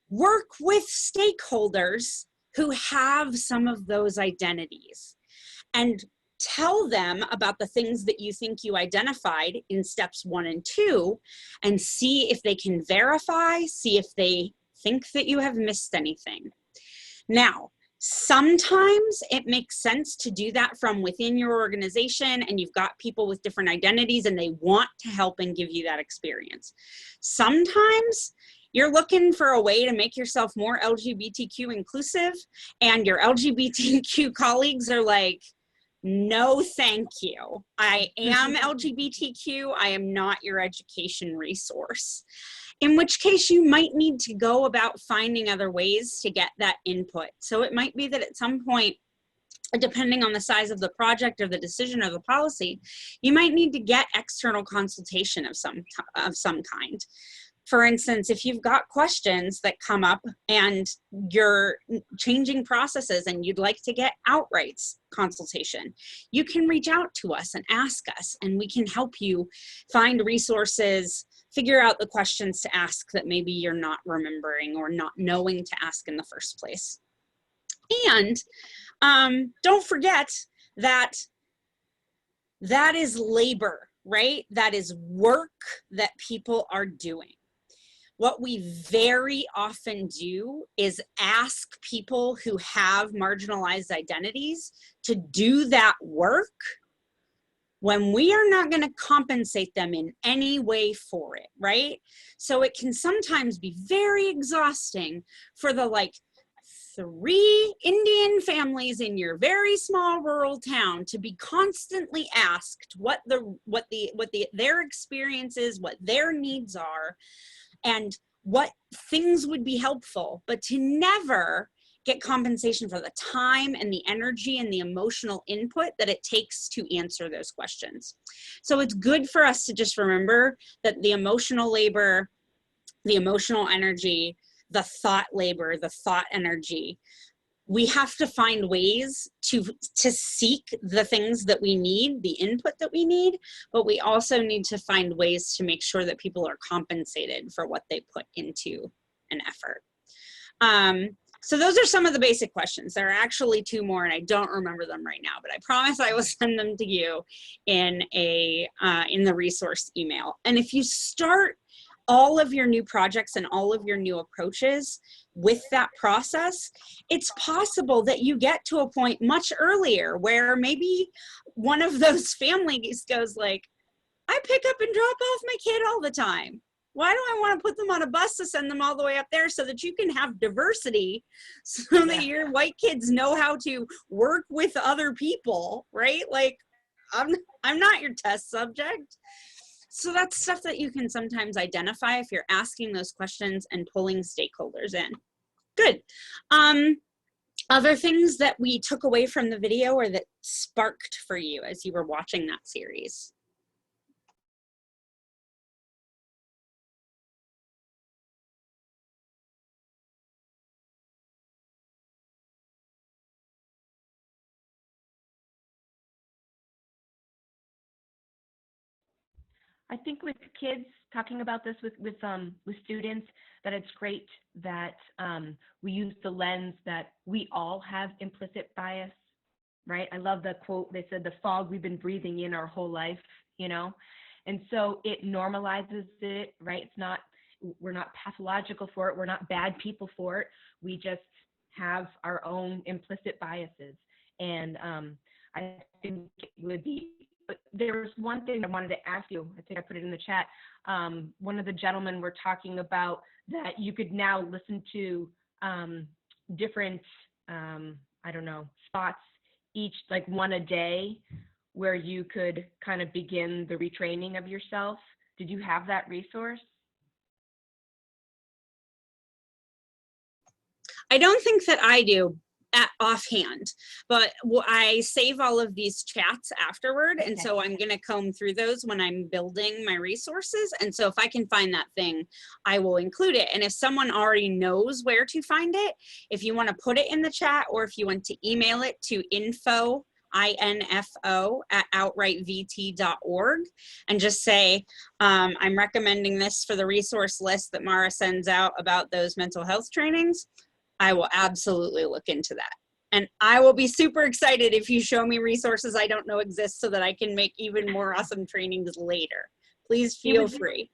work with stakeholders who have some of those identities and tell them about the things that you think you identified in steps 1 and 2 and see if they can verify, see if they think that you have missed anything. Now, sometimes it makes sense to do that from within your organization and you've got people with different identities and they want to help and give you that experience. Sometimes you're looking for a way to make yourself more LGBTQ inclusive and your LGBTQ colleagues are like, no, thank you. I am LGBTQ. I am not your education resource. In which case you might need to go about finding other ways to get that input. So it might be that at some point, depending on the size of the project or the decision or the policy, you might need to get external consultation of some kind. For instance, if you've got questions that come up and you're changing processes and you'd like to get outright consultation, you can reach out to us and ask us, and we can help you find resources, figure out the questions to ask that maybe you're not remembering or not knowing to ask in the first place. And don't forget that that is labor, right? That is work that people are doing. What we very often do is ask people who have marginalized identities to do that work when we are not going to compensate them in any way for it, right? So it can sometimes be very exhausting for the 3 Indian families families in your very small rural town to be constantly asked what their experience is, what their needs are, and what things would be helpful, but to never get compensation for the time and the energy and the emotional input that it takes to answer those questions. So it's good for us to just remember that the emotional labor, the emotional energy, the thought labor, the thought energy, we have to find ways to seek the things that we need, the input that we need, but we also need to find ways to make sure that people are compensated for what they put into an effort. So those are some of the basic questions. There are actually 2 more, and I don't remember them right now, but I promise I will send them to you in the resource email. And if you start all of your new projects and all of your new approaches with that process, it's possible that you get to a point much earlier where maybe one of those families goes like, I pick up and drop off my kid all the time. Why do I want to put them on a bus to send them all the way up there so that you can have diversity so that your white kids know how to work with other people, right? Like, I'm not your test subject. So that's stuff that you can sometimes identify if you're asking those questions and pulling stakeholders in. Good. Other things that we took away from the video or that sparked for you as you were watching that series? I think with kids, talking about this with students, that it's great that we use the lens that we all have implicit bias, right? I love the quote. They said the fog we've been breathing in our whole life, you know? And so it normalizes it, right? We're not pathological for it. We're not bad people for it. We just have our own implicit biases. And I think it would be, but there was one thing I wanted to ask you. I think I put it in the chat. One of the gentlemen were talking about that you could now listen to different, I don't know, spots, each like one a day, where you could kind of begin the retraining of yourself. Did you have that resource? I don't think that I do offhand, but I save all of these chats afterward. And so I'm going to comb through those when I'm building my resources. And so if I can find that thing, I will include it. And if someone already knows where to find it, if you want to put it in the chat, or if you want to email it to info at outrightvt.org and just say, I'm recommending this for the resource list that Mara sends out about those mental health trainings, I will absolutely look into that. And I will be super excited if you show me resources I don't know exist so that I can make even more awesome trainings later. Please feel free.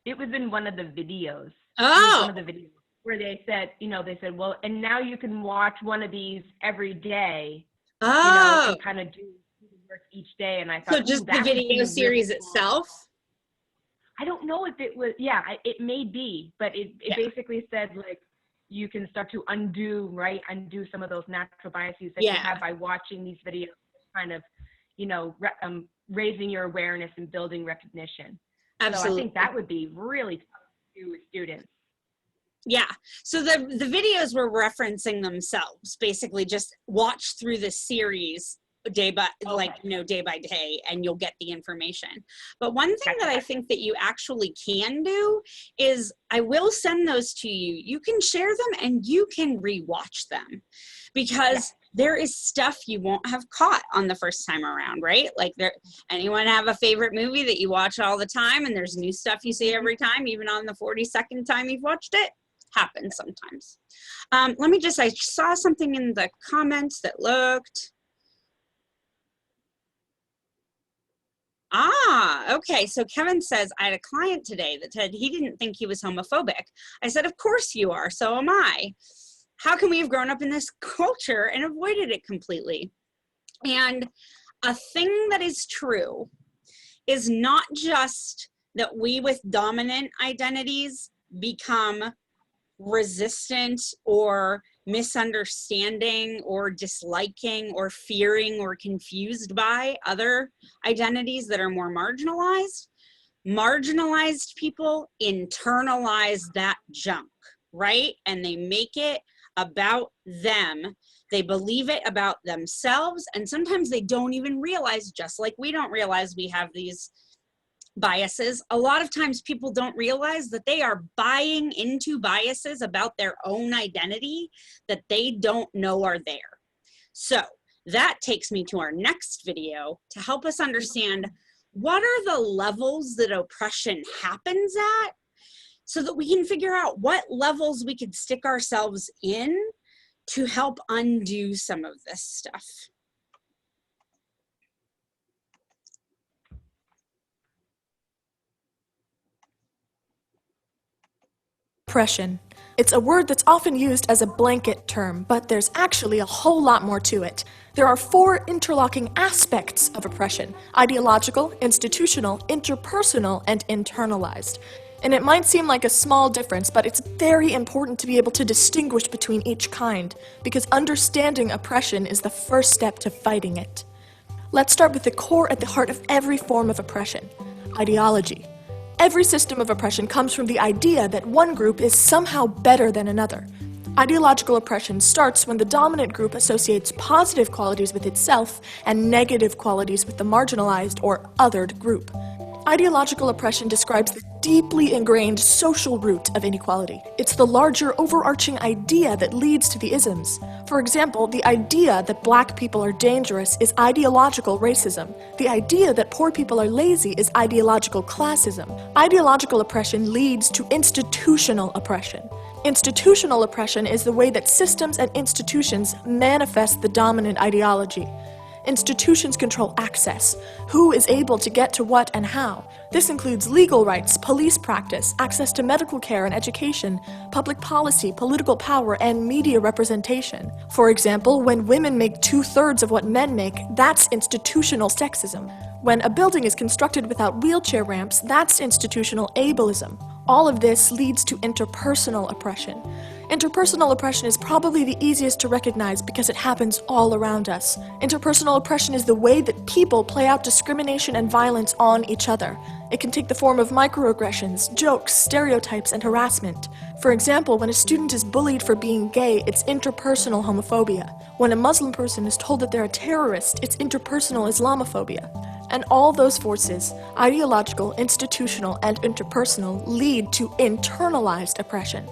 It was in one of the videos. Oh. One of the videos where they said, well, and now you can watch one of these every day. Oh. And kind of do the work each day. And I thought, so just the video series itself? I don't know if it was, it may be, but it basically said like, you can start to undo some of those natural biases that you have by watching these videos, kind of, raising your awareness and building recognition. Absolutely. So I think that would be really tough to do with students. Yeah, so the videos were referencing themselves, basically just watch through the series day by day, and you'll get the information. But one thing that I think that you actually can do is, I will send those to you. You can share them and you can rewatch them, because there is stuff you won't have caught on the first time around, right? Like, anyone have a favorite movie that you watch all the time and there's new stuff you see every time, even on the 42nd time you've watched it? Happens sometimes. I saw something in the comments that looked, okay. So Kevin says, I had a client today that said he didn't think he was homophobic. I said, of course you are, so am I. How can we have grown up in this culture and avoided it completely? And a thing that is true is not just that we with dominant identities become resistant or misunderstanding or disliking or fearing or confused by other identities that are more marginalized. Marginalized people internalize that junk, right? And they make it about them. They believe it about themselves, and sometimes they don't even realize, just like we don't realize we have these biases. A lot of times people don't realize that they are buying into biases about their own identity that they don't know are there. So that takes me to our next video to help us understand what are the levels that oppression happens at, so that we can figure out what levels we could stick ourselves in to help undo some of this stuff. Oppression. It's a word that's often used as a blanket term, but there's actually a whole lot more to it. There are 4 interlocking aspects of oppression: ideological, institutional, interpersonal, and internalized. And it might seem like a small difference, but it's very important to be able to distinguish between each kind, because understanding oppression is the first step to fighting it. Let's start with the core at the heart of every form of oppression: ideology. Every system of oppression comes from the idea that one group is somehow better than another. Ideological oppression starts when the dominant group associates positive qualities with itself and negative qualities with the marginalized or othered group. Ideological oppression describes the deeply ingrained social root of inequality. It's the larger overarching idea that leads to the isms. For example, the idea that black people are dangerous is ideological racism. The idea that poor people are lazy is ideological classism. Ideological oppression leads to institutional oppression. Institutional oppression is the way that systems and institutions manifest the dominant ideology. Institutions control access, who is able to get to what and how. This includes legal rights, police practice, access to medical care and education, public policy, political power, and media representation. For example, when women make 2/3 of what men make, that's institutional sexism. When a building is constructed without wheelchair ramps, that's institutional ableism. All of this leads to interpersonal oppression. Interpersonal oppression is probably the easiest to recognize because it happens all around us. Interpersonal oppression is the way that people play out discrimination and violence on each other. It can take the form of microaggressions, jokes, stereotypes, and harassment. For example, when a student is bullied for being gay, it's interpersonal homophobia. When a Muslim person is told that they're a terrorist, it's interpersonal Islamophobia. And all those forces, ideological, institutional, and interpersonal, lead to internalized oppression.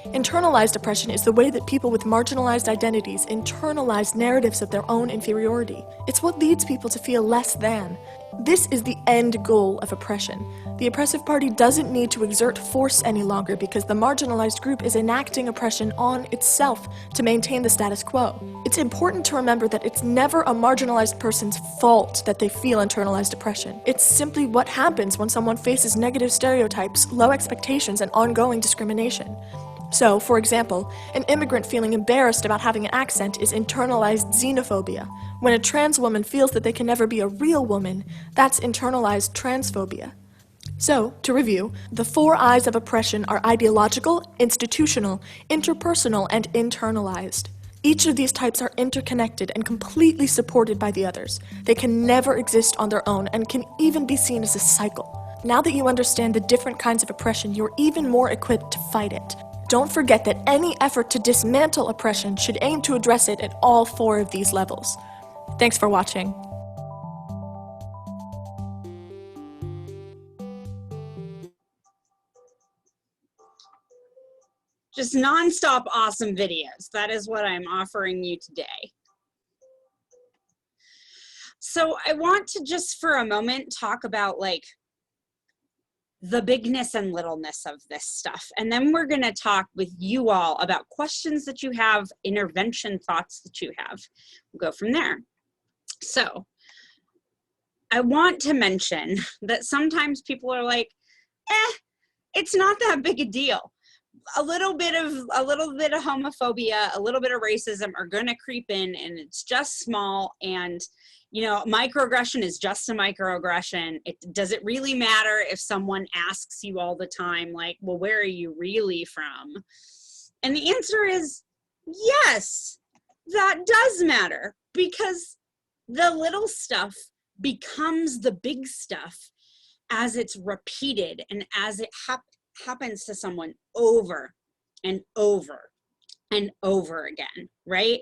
Internalized oppression is the way that people with marginalized identities internalize narratives of their own inferiority. It's what leads people to feel less than. This is the end goal of oppression. The oppressive party doesn't need to exert force any longer because the marginalized group is enacting oppression on itself to maintain the status quo. It's important to remember that it's never a marginalized person's fault that they feel internalized oppression. It's simply what happens when someone faces negative stereotypes, low expectations, and ongoing discrimination. So, for example, an immigrant feeling embarrassed about having an accent is internalized xenophobia. When a trans woman feels that they can never be a real woman, that's internalized transphobia. So, to review, the 4 I's of oppression are ideological, institutional, interpersonal, and internalized. Each of these types are interconnected and completely supported by the others. They can never exist on their own and can even be seen as a cycle. Now that you understand the different kinds of oppression, you're even more equipped to fight it. Don't forget that any effort to dismantle oppression should aim to address it at all 4 of these levels. Thanks for watching. Just nonstop awesome videos. That is what I'm offering you today. So I want to just for a moment talk about like the bigness and littleness of this stuff. And then we're gonna talk with you all about questions that you have, intervention thoughts that you have. We'll go from there. So I want to mention that sometimes people are like, it's not that big a deal. A little bit of homophobia, a little bit of racism are gonna creep in, and it's just small, and you know, microaggression is just a microaggression. Does it really matter if someone asks you all the time, like, well, where are you really from? And the answer is, Yes, that does matter, because the little stuff becomes the big stuff as it's repeated and as it happens to someone over and over and over again, right?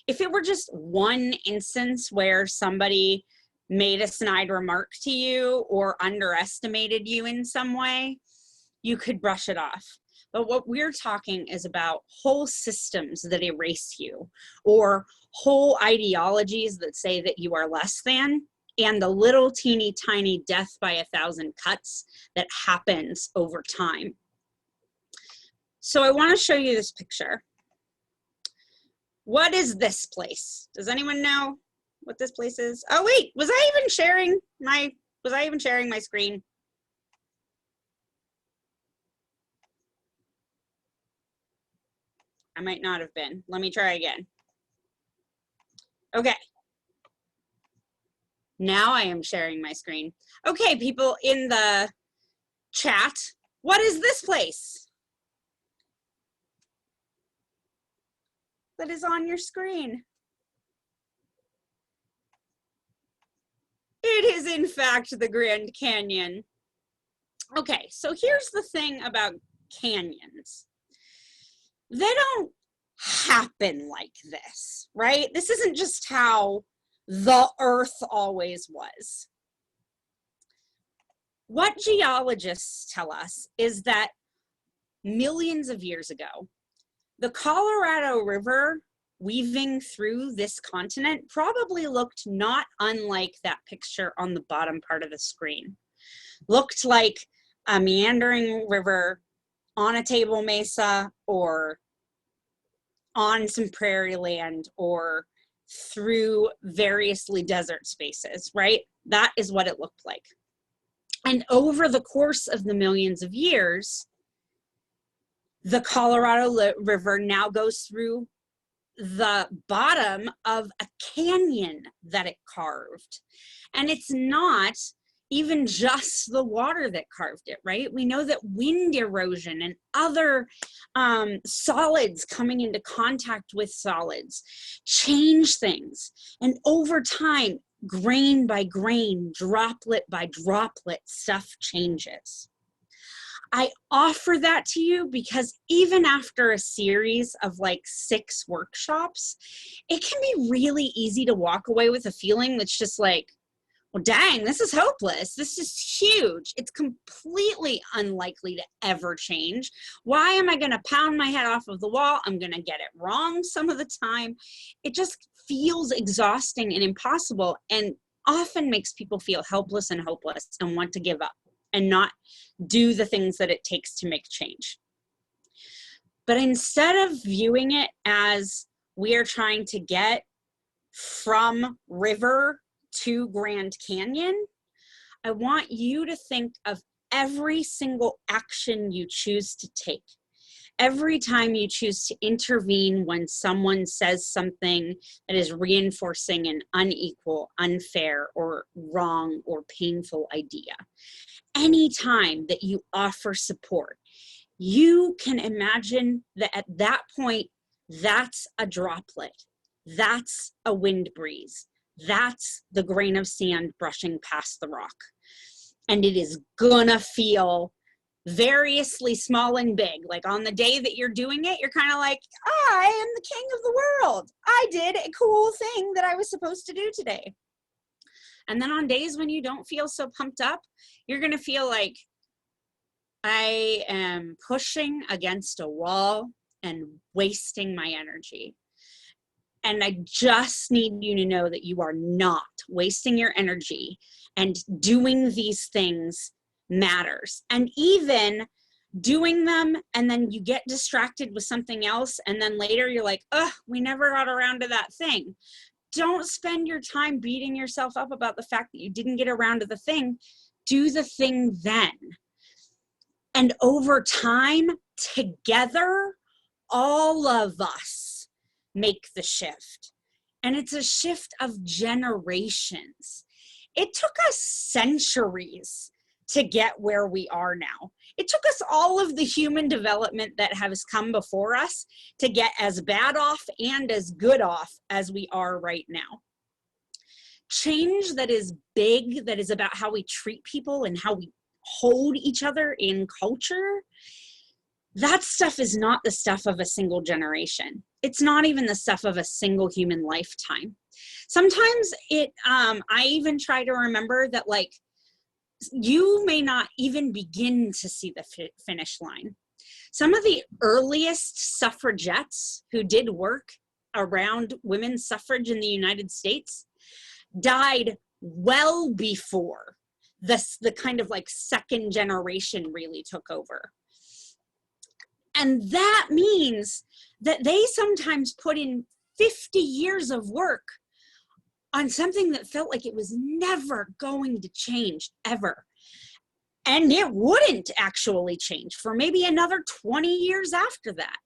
If it were just one instance where somebody made a snide remark to you or underestimated you in some way, you could brush it off. But what we're talking is about whole systems that erase you, or whole ideologies that say that you are less than, and the little teeny tiny death by 1,000 cuts that happens over time. So I want to show you this picture. What is this place? Does anyone know what this place is? Oh wait, was I even sharing my screen? I might not have been. Let me try again. Okay. Now I am sharing my screen. Okay, people in the chat, what is this place that is on your screen? It is in fact the Grand Canyon. Okay, so here's the thing about canyons. They don't happen like this, right? This isn't just how the Earth always was. What geologists tell us is that millions of years ago, the Colorado River weaving through this continent probably looked not unlike that picture on the bottom part of the screen. Looked like a meandering river on a table mesa, or on some prairie land, or through variously desert spaces, right? That is what it looked like. And over the course of the millions of years, the Colorado River now goes through the bottom of a canyon that it carved. And it's not even just the water that carved it, right? We know that wind erosion and other solids coming into contact with solids change things. And over time, grain by grain, droplet by droplet, stuff changes. I offer that to you because even after a series of like 6 workshops, it can be really easy to walk away with a feeling that's just like, well, dang, this is hopeless. This is huge. It's completely unlikely to ever change. Why am I going to pound my head off of the wall? I'm going to get it wrong some of the time. It just feels exhausting and impossible, and often makes people feel helpless and hopeless and want to give up and not do the things that it takes to make change. But instead of viewing it as we are trying to get from river to Grand Canyon, I want you to think of every single action you choose to take. Every time you choose to intervene when someone says something that is reinforcing an unequal, unfair, or wrong or painful idea. Any time that you offer support, you can imagine that at that point, that's a droplet, that's a wind breeze, that's the grain of sand brushing past the rock. And it is gonna feel variously small and big. Like on the day that you're doing it, you're kind of like, I am the king of the world. I did a cool thing that I was supposed to do today. And then on days when you don't feel so pumped up, you're gonna feel like, I am pushing against a wall and wasting my energy. And I just need you to know that you are not wasting your energy, and doing these things matters. And even doing them and then you get distracted with something else, and then later you're like, oh, we never got around to that thing. Don't spend your time beating yourself up about the fact that you didn't get around to the thing. Do the thing then. And over time, together, all of us make the shift. And it's a shift of generations. It took us centuries to get where we are now. It took us all of the human development that has come before us to get as bad off and as good off as we are right now. Change that is big, that is about how we treat people and how we hold each other in culture, that stuff is not the stuff of a single generation. It's not even the stuff of a single human lifetime. Sometimes I even try to remember that, like, you may not even begin to see the finish line. Some of the earliest suffragettes who did work around women's suffrage in the United States died well before the kind of like second generation really took over. And that means that they sometimes put in 50 years of work on something that felt like it was never going to change, ever. And it wouldn't actually change for maybe another 20 years after that.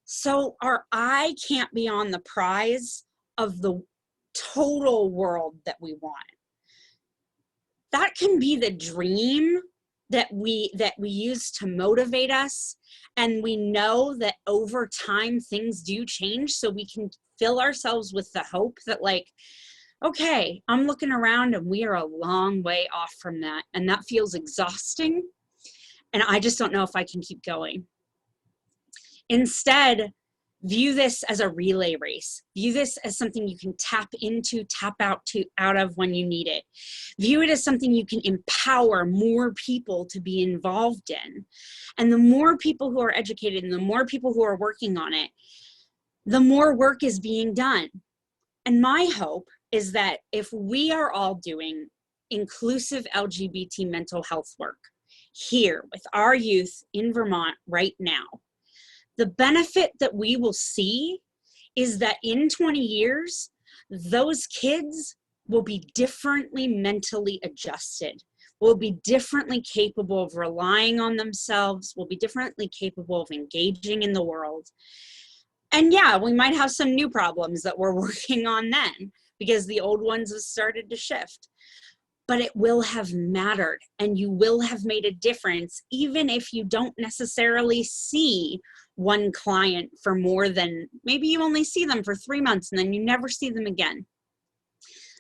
So our eye can't be on the prize of the total world that we want. That can be the dream that we use to motivate us. And we know that over time things do change, so we can fill ourselves with the hope that, like, okay, I'm looking around and we are a long way off from that. And that feels exhausting. And I just don't know if I can keep going. Instead, view this as a relay race. View this as something you can tap into, tap out of when you need it. View it as something you can empower more people to be involved in. And the more people who are educated and the more people who are working on it, the more work is being done. And my hope is that if we are all doing inclusive LGBT mental health work here with our youth in Vermont right now, the benefit that we will see is that in 20 years, those kids will be differently mentally adjusted, will be differently capable of relying on themselves, will be differently capable of engaging in the world. And yeah, we might have some new problems that we're working on then because the old ones have started to shift. But it will have mattered and you will have made a difference, even if you don't necessarily see one client for more than, maybe you only see them for 3 months and then you never see them again.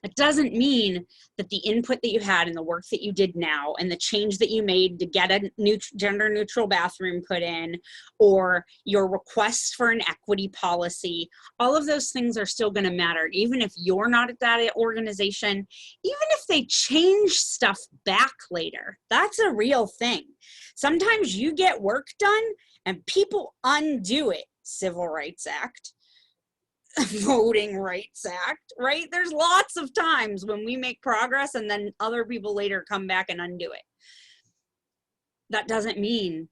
It doesn't mean that the input that you had and the work that you did now and the change that you made to get a new gender neutral bathroom put in, or your request for an equity policy, all of those things are still going to matter. Even if you're not at that organization, even if they change stuff back later, that's a real thing. Sometimes you get work done and people undo it. Civil Rights Act. Voting Rights Act, right? There's lots of times when we make progress and then other people later come back and undo it. That doesn't mean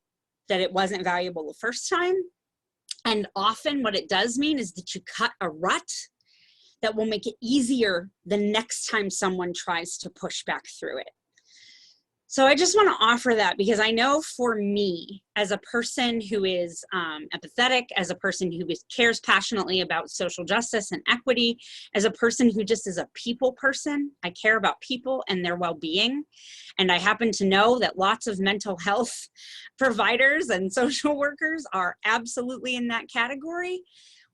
that it wasn't valuable the first time. And often what it does mean is that you cut a rut that will make it easier the next time someone tries to push back through it. So I just want to offer that because I know for me, as a person who is empathetic, as a person who cares passionately about social justice and equity, as a person who just is a people person, I care about people and their well-being. And I happen to know that lots of mental health providers and social workers are absolutely in that category.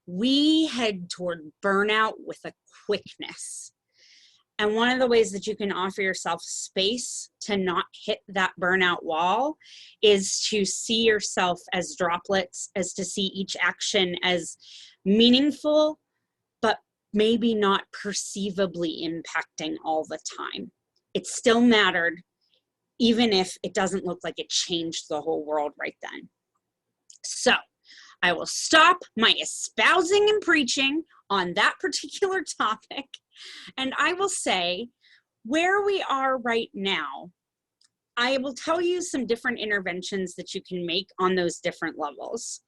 We head toward burnout with a quickness. And one of the ways that you can offer yourself space to not hit that burnout wall is to see yourself as droplets, as to see each action as meaningful, but maybe not perceivably impacting all the time. It still mattered, even if it doesn't look like it changed the whole world right then. So I will stop my espousing and preaching on that particular topic. And I will say, where we are right now, I will tell you some different interventions that you can make on those different levels.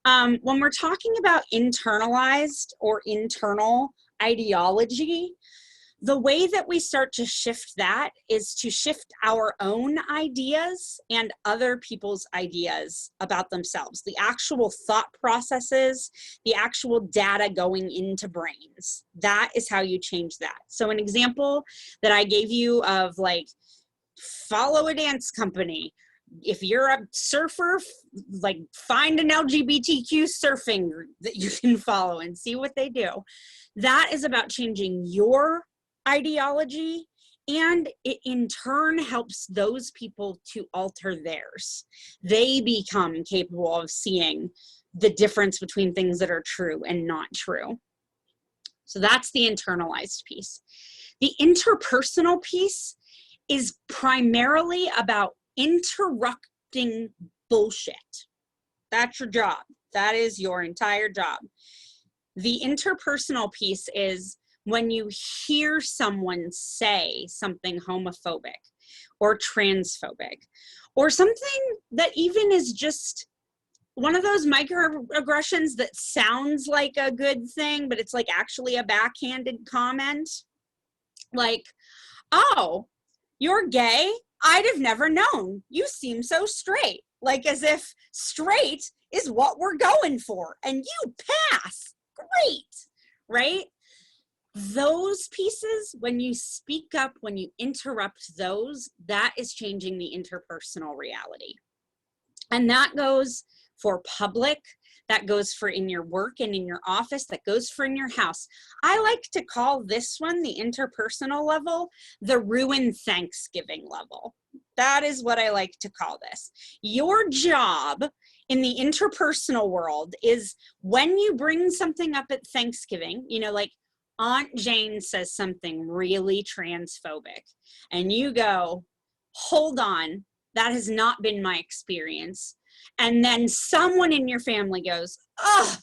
When we're talking about internalized or internal ideology, the way that we start to shift that is to shift our own ideas and other people's ideas about themselves, the actual thought processes, the actual data going into brains. That is how you change that. So an example that I gave you of like follow a dance company. If you're a surfer, like find an LGBTQ surfing group that you can follow and see what they do. That is about changing your ideology, and it in turn helps those people to alter theirs. They become capable of seeing the difference between things that are true and not true. So that's the internalized piece. The interpersonal piece is primarily about interrupting bullshit. That's your job. That is your entire job. The interpersonal piece is when you hear someone say something homophobic or transphobic, or something that even is just one of those microaggressions that sounds like a good thing, but it's like actually a backhanded comment. Like, oh, you're gay? I'd have never known. You seem so straight. Like as if straight is what we're going for and you pass. Great, right? Those pieces, when you speak up, when you interrupt those, that is changing the interpersonal reality. And that goes for public, that goes for in your work and in your office, that goes for in your house. I like to call this one, the interpersonal level, the ruin Thanksgiving level. That is what I like to call this. Your job in the interpersonal world is when you bring something up at Thanksgiving, you know, like Aunt Jane says something really transphobic, and you go, hold on, that has not been my experience. And then someone in your family goes, oh,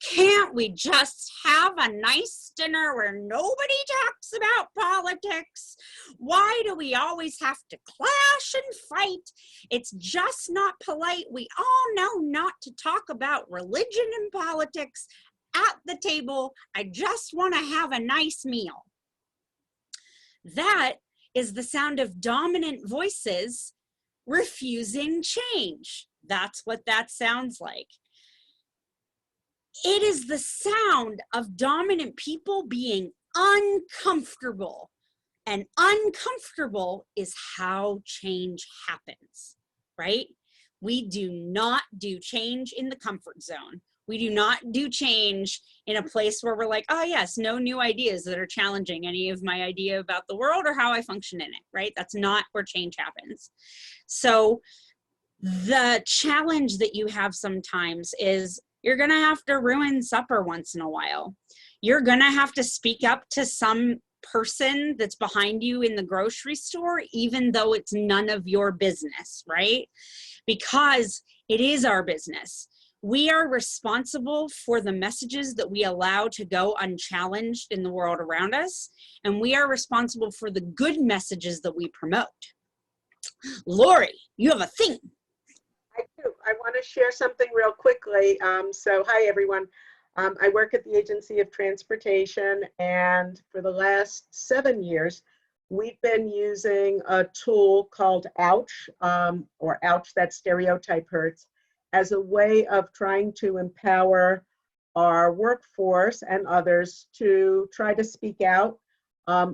can't we just have a nice dinner where nobody talks about politics? Why do we always have to clash and fight? It's just not polite. We all know not to talk about religion and politics at the table. I just want to have a nice meal. That is the sound of dominant voices refusing change. That's what that sounds like. It is the sound of dominant people being uncomfortable. And uncomfortable is how change happens, right? We do not do change in the comfort zone. We do not do change in a place where we're like, oh yes, no new ideas that are challenging any of my idea about the world or how I function in it, right? That's not where change happens. So the challenge that you have sometimes is you're gonna have to ruin supper once in a while. You're gonna have to speak up to some person that's behind you in the grocery store, even though it's none of your business, right? Because it is our business. We are responsible for the messages that we allow to go unchallenged in the world around us, and we are responsible for the good messages that we promote. Lori, you have a thing. I do. I want to share something real quickly. So hi, everyone. I work at the Agency of Transportation, and for the last 7 years, we've been using a tool called Ouch, or Ouch, That Stereotype Hurts, as a way of trying to empower our workforce and others to try to speak out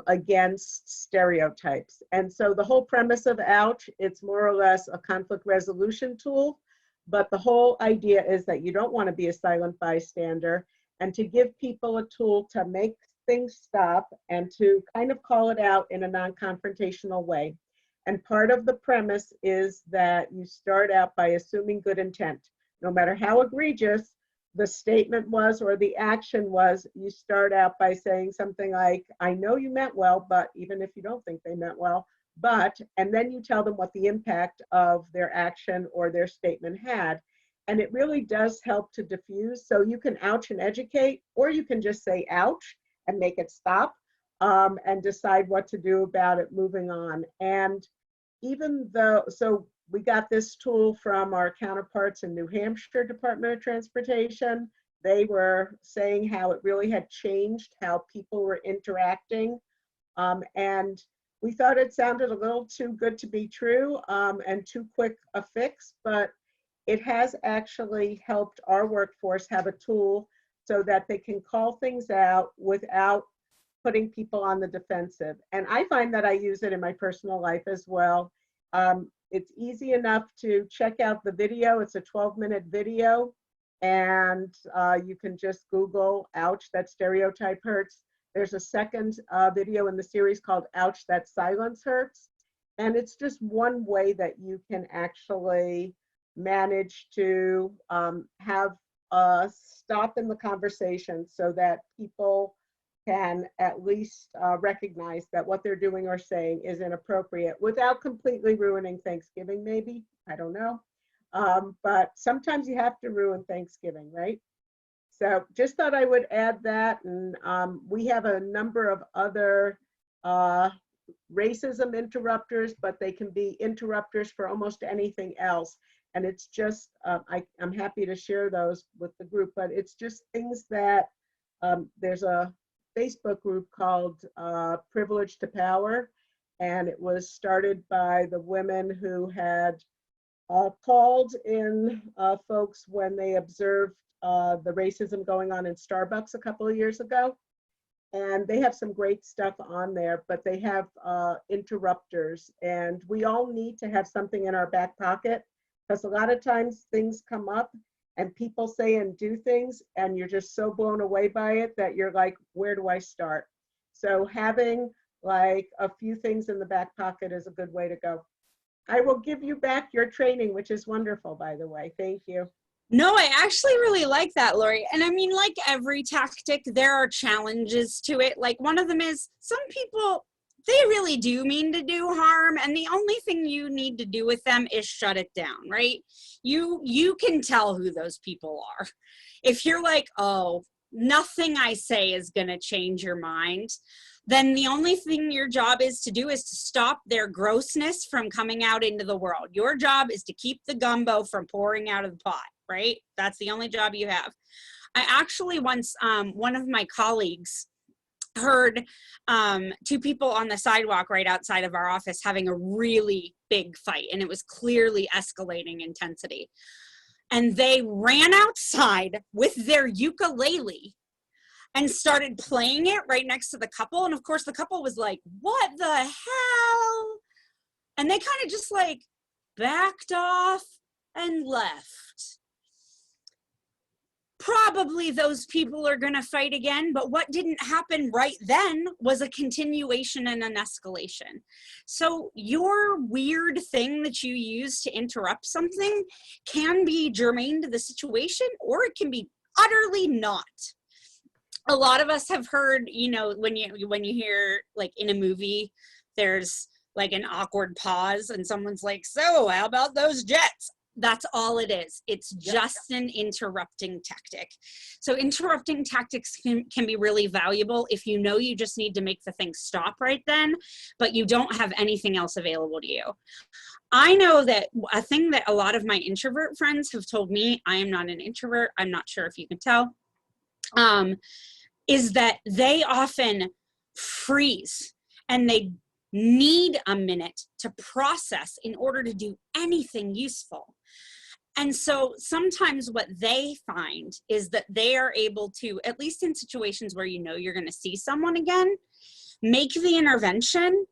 against stereotypes. And so the whole premise of Ouch, it's more or less a conflict resolution tool, but the whole idea is that you don't want to be a silent bystander, and to give people a tool to make things stop and to kind of call it out in a non-confrontational way. And part of the premise is that you start out by assuming good intent. No matter how egregious the statement was or the action was, you start out by saying something like, I know you meant well, but even if you don't think they meant well, but, and then you tell them what the impact of their action or their statement had. And it really does help to diffuse. So you can ouch and educate, or you can just say ouch and make it stop, and decide what to do about it moving on. And even though, so we got this tool from our counterparts in New Hampshire Department of Transportation. They were saying how it really had changed how people were interacting. And we thought it sounded a little too good to be true, and too quick a fix, but it has actually helped our workforce have a tool so that they can call things out without putting people on the defensive. And I find that I use it in my personal life as well. It's easy enough to check out the video. It's a 12-minute video, and you can just Google, ouch, that stereotype hurts. There's a second video in the series called Ouch, That Silence Hurts. And it's just one way that you can actually manage to have a stop in the conversation so that people can at least recognize that what they're doing or saying is inappropriate without completely ruining Thanksgiving, maybe. I don't know. But sometimes you have to ruin Thanksgiving, right? So just thought I would add that. And we have a number of other racism interrupters, but they can be interrupters for almost anything else. And it's just, I'm happy to share those with the group, but it's just things that there's a Facebook group called Privilege to Power, and it was started by the women who had called in folks when they observed the racism going on in Starbucks a couple of years ago. And they have some great stuff on there, but they have interrupters, and we all need to have something in our back pocket, because a lot of times things come up and people say and do things, and you're just so blown away by it that you're like, where do I start? So having like a few things in the back pocket is a good way to go. I will give you back your training, which is wonderful, by the way. Thank you. No, I actually really like that, Lori. And I mean, like every tactic, there are challenges to it. Like one of them is some people, they really do mean to do harm, and the only thing you need to do with them is shut it down, right? You can tell who those people are. If you're like, oh, nothing I say is going to change your mind, then the only thing your job is to do is to stop their grossness from coming out into the world. Your job is to keep the gumbo from pouring out of the pot, right? That's the only job you have. I actually once, one of my colleagues heard two people on the sidewalk right outside of our office having a really big fight, and it was clearly escalating intensity. And they ran outside with their ukulele and started playing it right next to the couple. And of course the couple was like, what the hell? And they kind of just like backed off and left. Probably those people are going to fight again, but what didn't happen right then was a continuation and an escalation. So your weird thing that you use to interrupt something can be germane to the situation, or it can be utterly not. A lot of us have heard, you know, when you hear like in a movie, there's like an awkward pause and someone's like, so how about those jets? That's all it is. It's just an interrupting tactic. So interrupting tactics can be really valuable if you know you just need to make the thing stop right then, but you don't have anything else available to you. I know that a thing that a lot of my introvert friends have told me, I am not an introvert, I'm not sure if you can tell, is that they often freeze and they need a minute to process in order to do anything useful. And so sometimes what they find is that they are able to, at least in situations where you know you're going to see someone again, make the intervention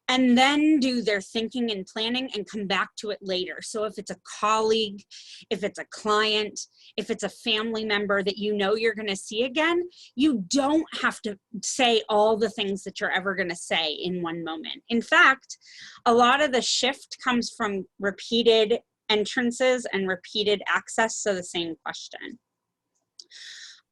and then do their thinking and planning and come back to it later. So if it's a colleague, if it's a client, if it's a family member that you know you're going to see again, you don't have to say all the things that you're ever going to say in one moment. In fact, a lot of the shift comes from repeated entrances and repeated access to the same question.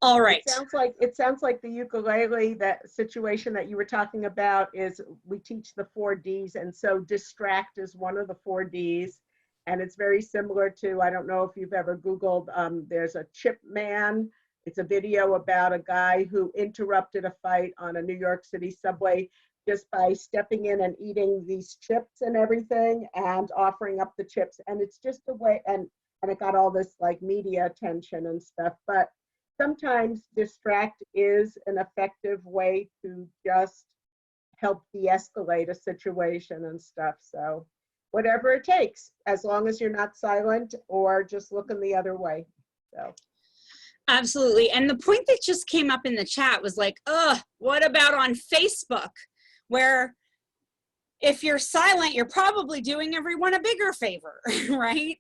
All right. It sounds like the ukulele, that situation that you were talking about, is we teach the 4 Ds, and so distract is one of the 4 Ds, and it's very similar to, I don't know if you've ever Googled, there's a chip man. It's a video about a guy who interrupted a fight on a New York City subway just by stepping in and eating these chips and everything and offering up the chips, and it's just a way, and it got all this like media attention and stuff, but sometimes distract is an effective way to just help de-escalate a situation and stuff. So whatever it takes, as long as you're not silent or just looking the other way. So Absolutely. And the point that just came up in the chat was like, what about on Facebook, where if you're silent, you're probably doing everyone a bigger favor, right?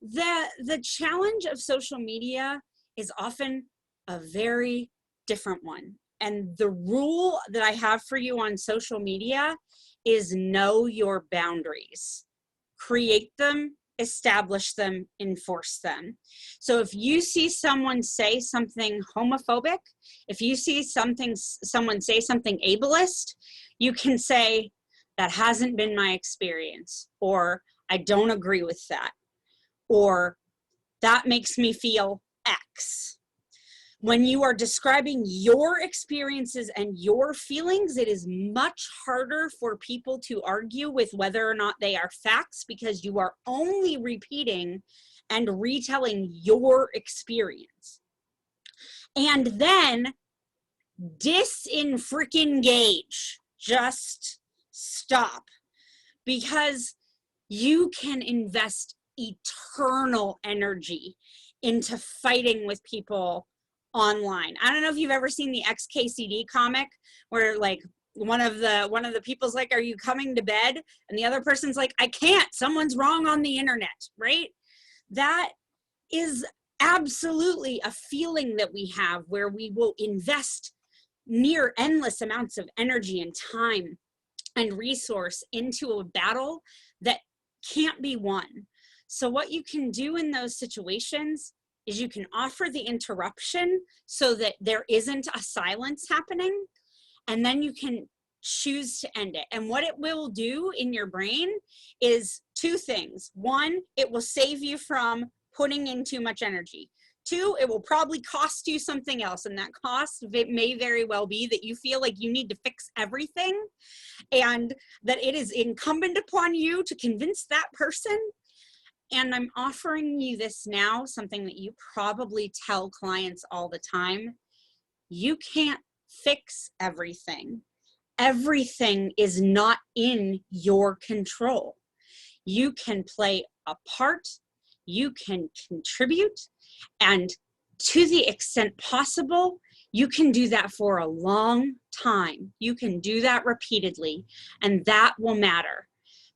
The challenge of social media is often a very different one. And the rule that I have for you on social media is know your boundaries. Create them, establish them, enforce them. So if you see someone say something homophobic, if you see someone say something ableist, you can say, that hasn't been my experience, or I don't agree with that, or that makes me feel X. When you are describing your experiences and your feelings, it is much harder for people to argue with whether or not they are facts, because you are only repeating and retelling your experience. And then dis-in-freaking-gage. Just stop. Because you can invest eternal energy into fighting with people online. I don't know if you've ever seen the XKCD comic where like one of the people's like, are you coming to bed? And the other person's like, I can't, someone's wrong on the internet, right? That is absolutely a feeling that we have, where we will invest near endless amounts of energy and time and resource into a battle that can't be won. So what you can do in those situations is you can offer the interruption so that there isn't a silence happening, and then you can choose to end it. And what it will do in your brain is two things. One, it will save you from putting in too much energy. Two, it will probably cost you something else, and that cost may very well be that you feel like you need to fix everything, and that it is incumbent upon you to convince that person. And I'm offering you this now, something that you probably tell clients all the time. You can't fix everything. Everything is not in your control. You can play a part, you can contribute, and to the extent possible, you can do that for a long time. You can do that repeatedly, and that will matter.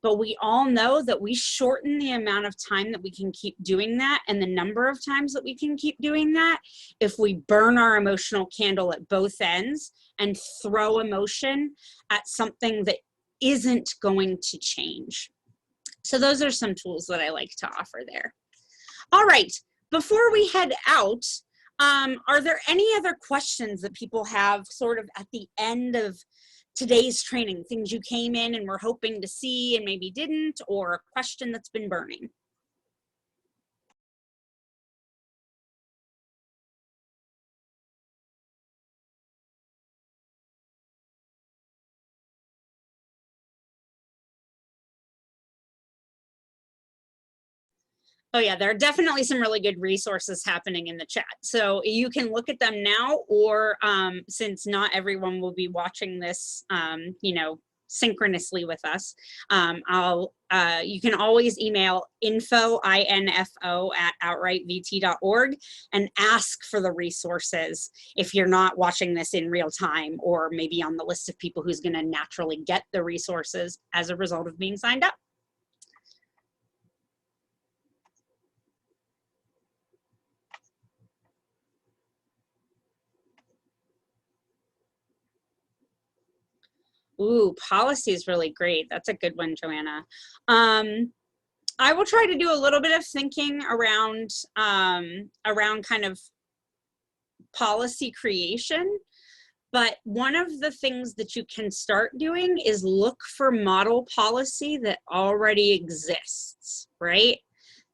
But we all know that we shorten the amount of time that we can keep doing that, and the number of times that we can keep doing that, if we burn our emotional candle at both ends and throw emotion at something that isn't going to change. So those are some tools that I like to offer there. All right, before we head out, are there any other questions that people have sort of at the end of today's training, things you came in and were hoping to see and maybe didn't, or a question that's been burning? Oh yeah, there are definitely some really good resources happening in the chat. So you can look at them now, or since not everyone will be watching this, you know, synchronously with us, you can always email info@outrightvt.org and ask for the resources if you're not watching this in real time, or maybe on the list of people who's going to naturally get the resources as a result of being signed up. Ooh, policy is really great. That's a good one, Joanna. I will try to do a little bit of thinking around kind of policy creation. But one of the things that you can start doing is look for model policy that already exists, right?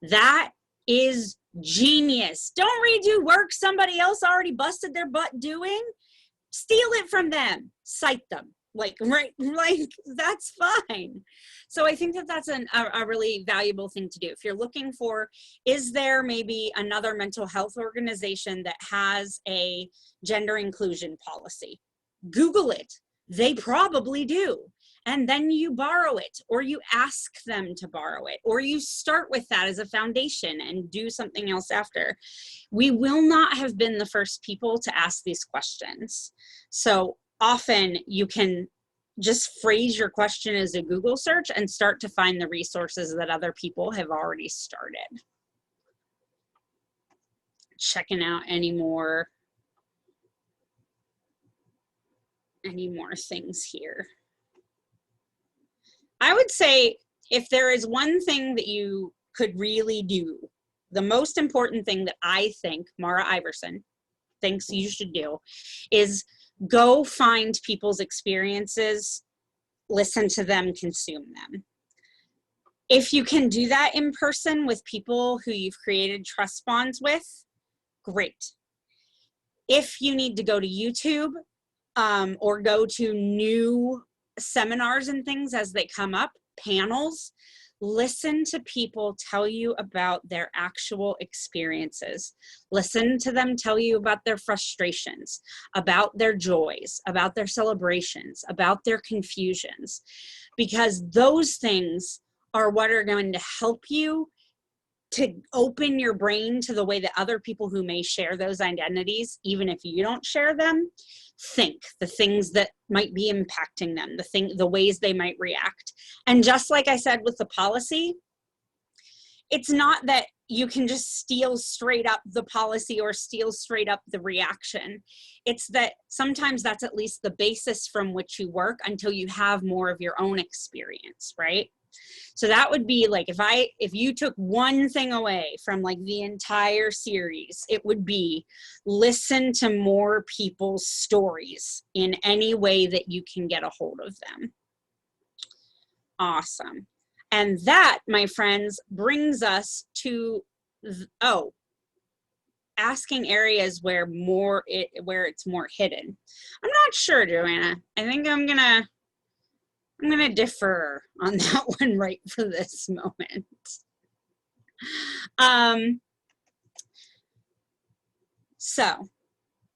That is genius. Don't redo work somebody else already busted their butt doing. Steal it from them, cite them. Like, right, like that's fine. So I think that that's a really valuable thing to do. If you're looking for, is there maybe another mental health organization that has a gender inclusion policy? Google it. They probably do. and then you borrow it, or you ask them to borrow it, or you start with that as a foundation and do something else after. We will not have been the first people to ask these questions. So often you can just phrase your question as a Google search and start to find the resources that other people have already started. Checking out any more things here. I would say if there is one thing that you could really do, the most important thing that I think Mara Iverson thinks you should do is go find people's experiences, listen to them, consume them. If you can do that in person with people who you've created trust bonds with, great. If you need to go to YouTube or go to new seminars and things as they come up, panels, listen to people tell you about their actual experiences. Listen to them tell you about their frustrations, about their joys, about their celebrations, about their confusions, because those things are what are going to help you to open your brain to the way that other people who may share those identities, even if you don't share them, think, the things that might be impacting them, the ways they might react. And just like I said with the policy, it's not that you can just steal straight up the policy or steal straight up the reaction. It's that sometimes that's at least the basis from which you work until you have more of your own experience, right? So that would be like, if you took one thing away from like the entire series, it would be listen to more people's stories in any way that you can get a hold of them. Awesome. And that, my friends, brings us to, asking areas where it's more hidden. I'm not sure, Joanna. I think I'm gonna defer on that one right for this moment. So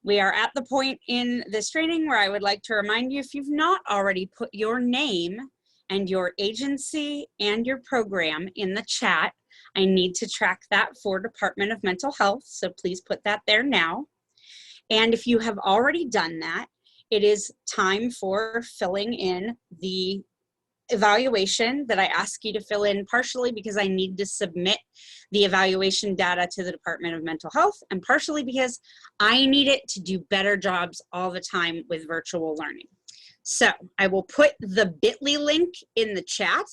we are at the point in this training where I would like to remind you, if you've not already put your name and your agency and your program in the chat, I need to track that for Department of Mental Health, so please put that there now. And if you have already done that, it is time for filling in the evaluation that I ask you to fill in, partially because I need to submit the evaluation data to the Department of Mental Health, and partially because I need it to do better jobs all the time with virtual learning. So I will put the bit.ly link in the chat.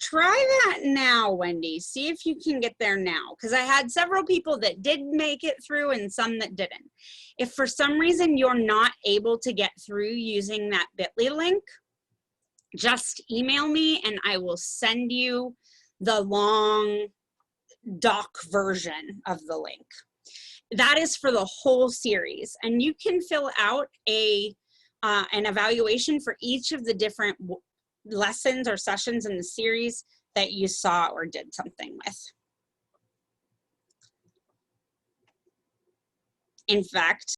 Try that now, Wendy. See if you can get there now, because I had several people that did make it through and some that didn't. If for some reason you're not able to get through using that bit.ly link, just email me and I will send you the long doc version of the link. That is for the whole series, and you can fill out an evaluation for each of the different lessons or sessions in the series that you saw or did something with. In fact,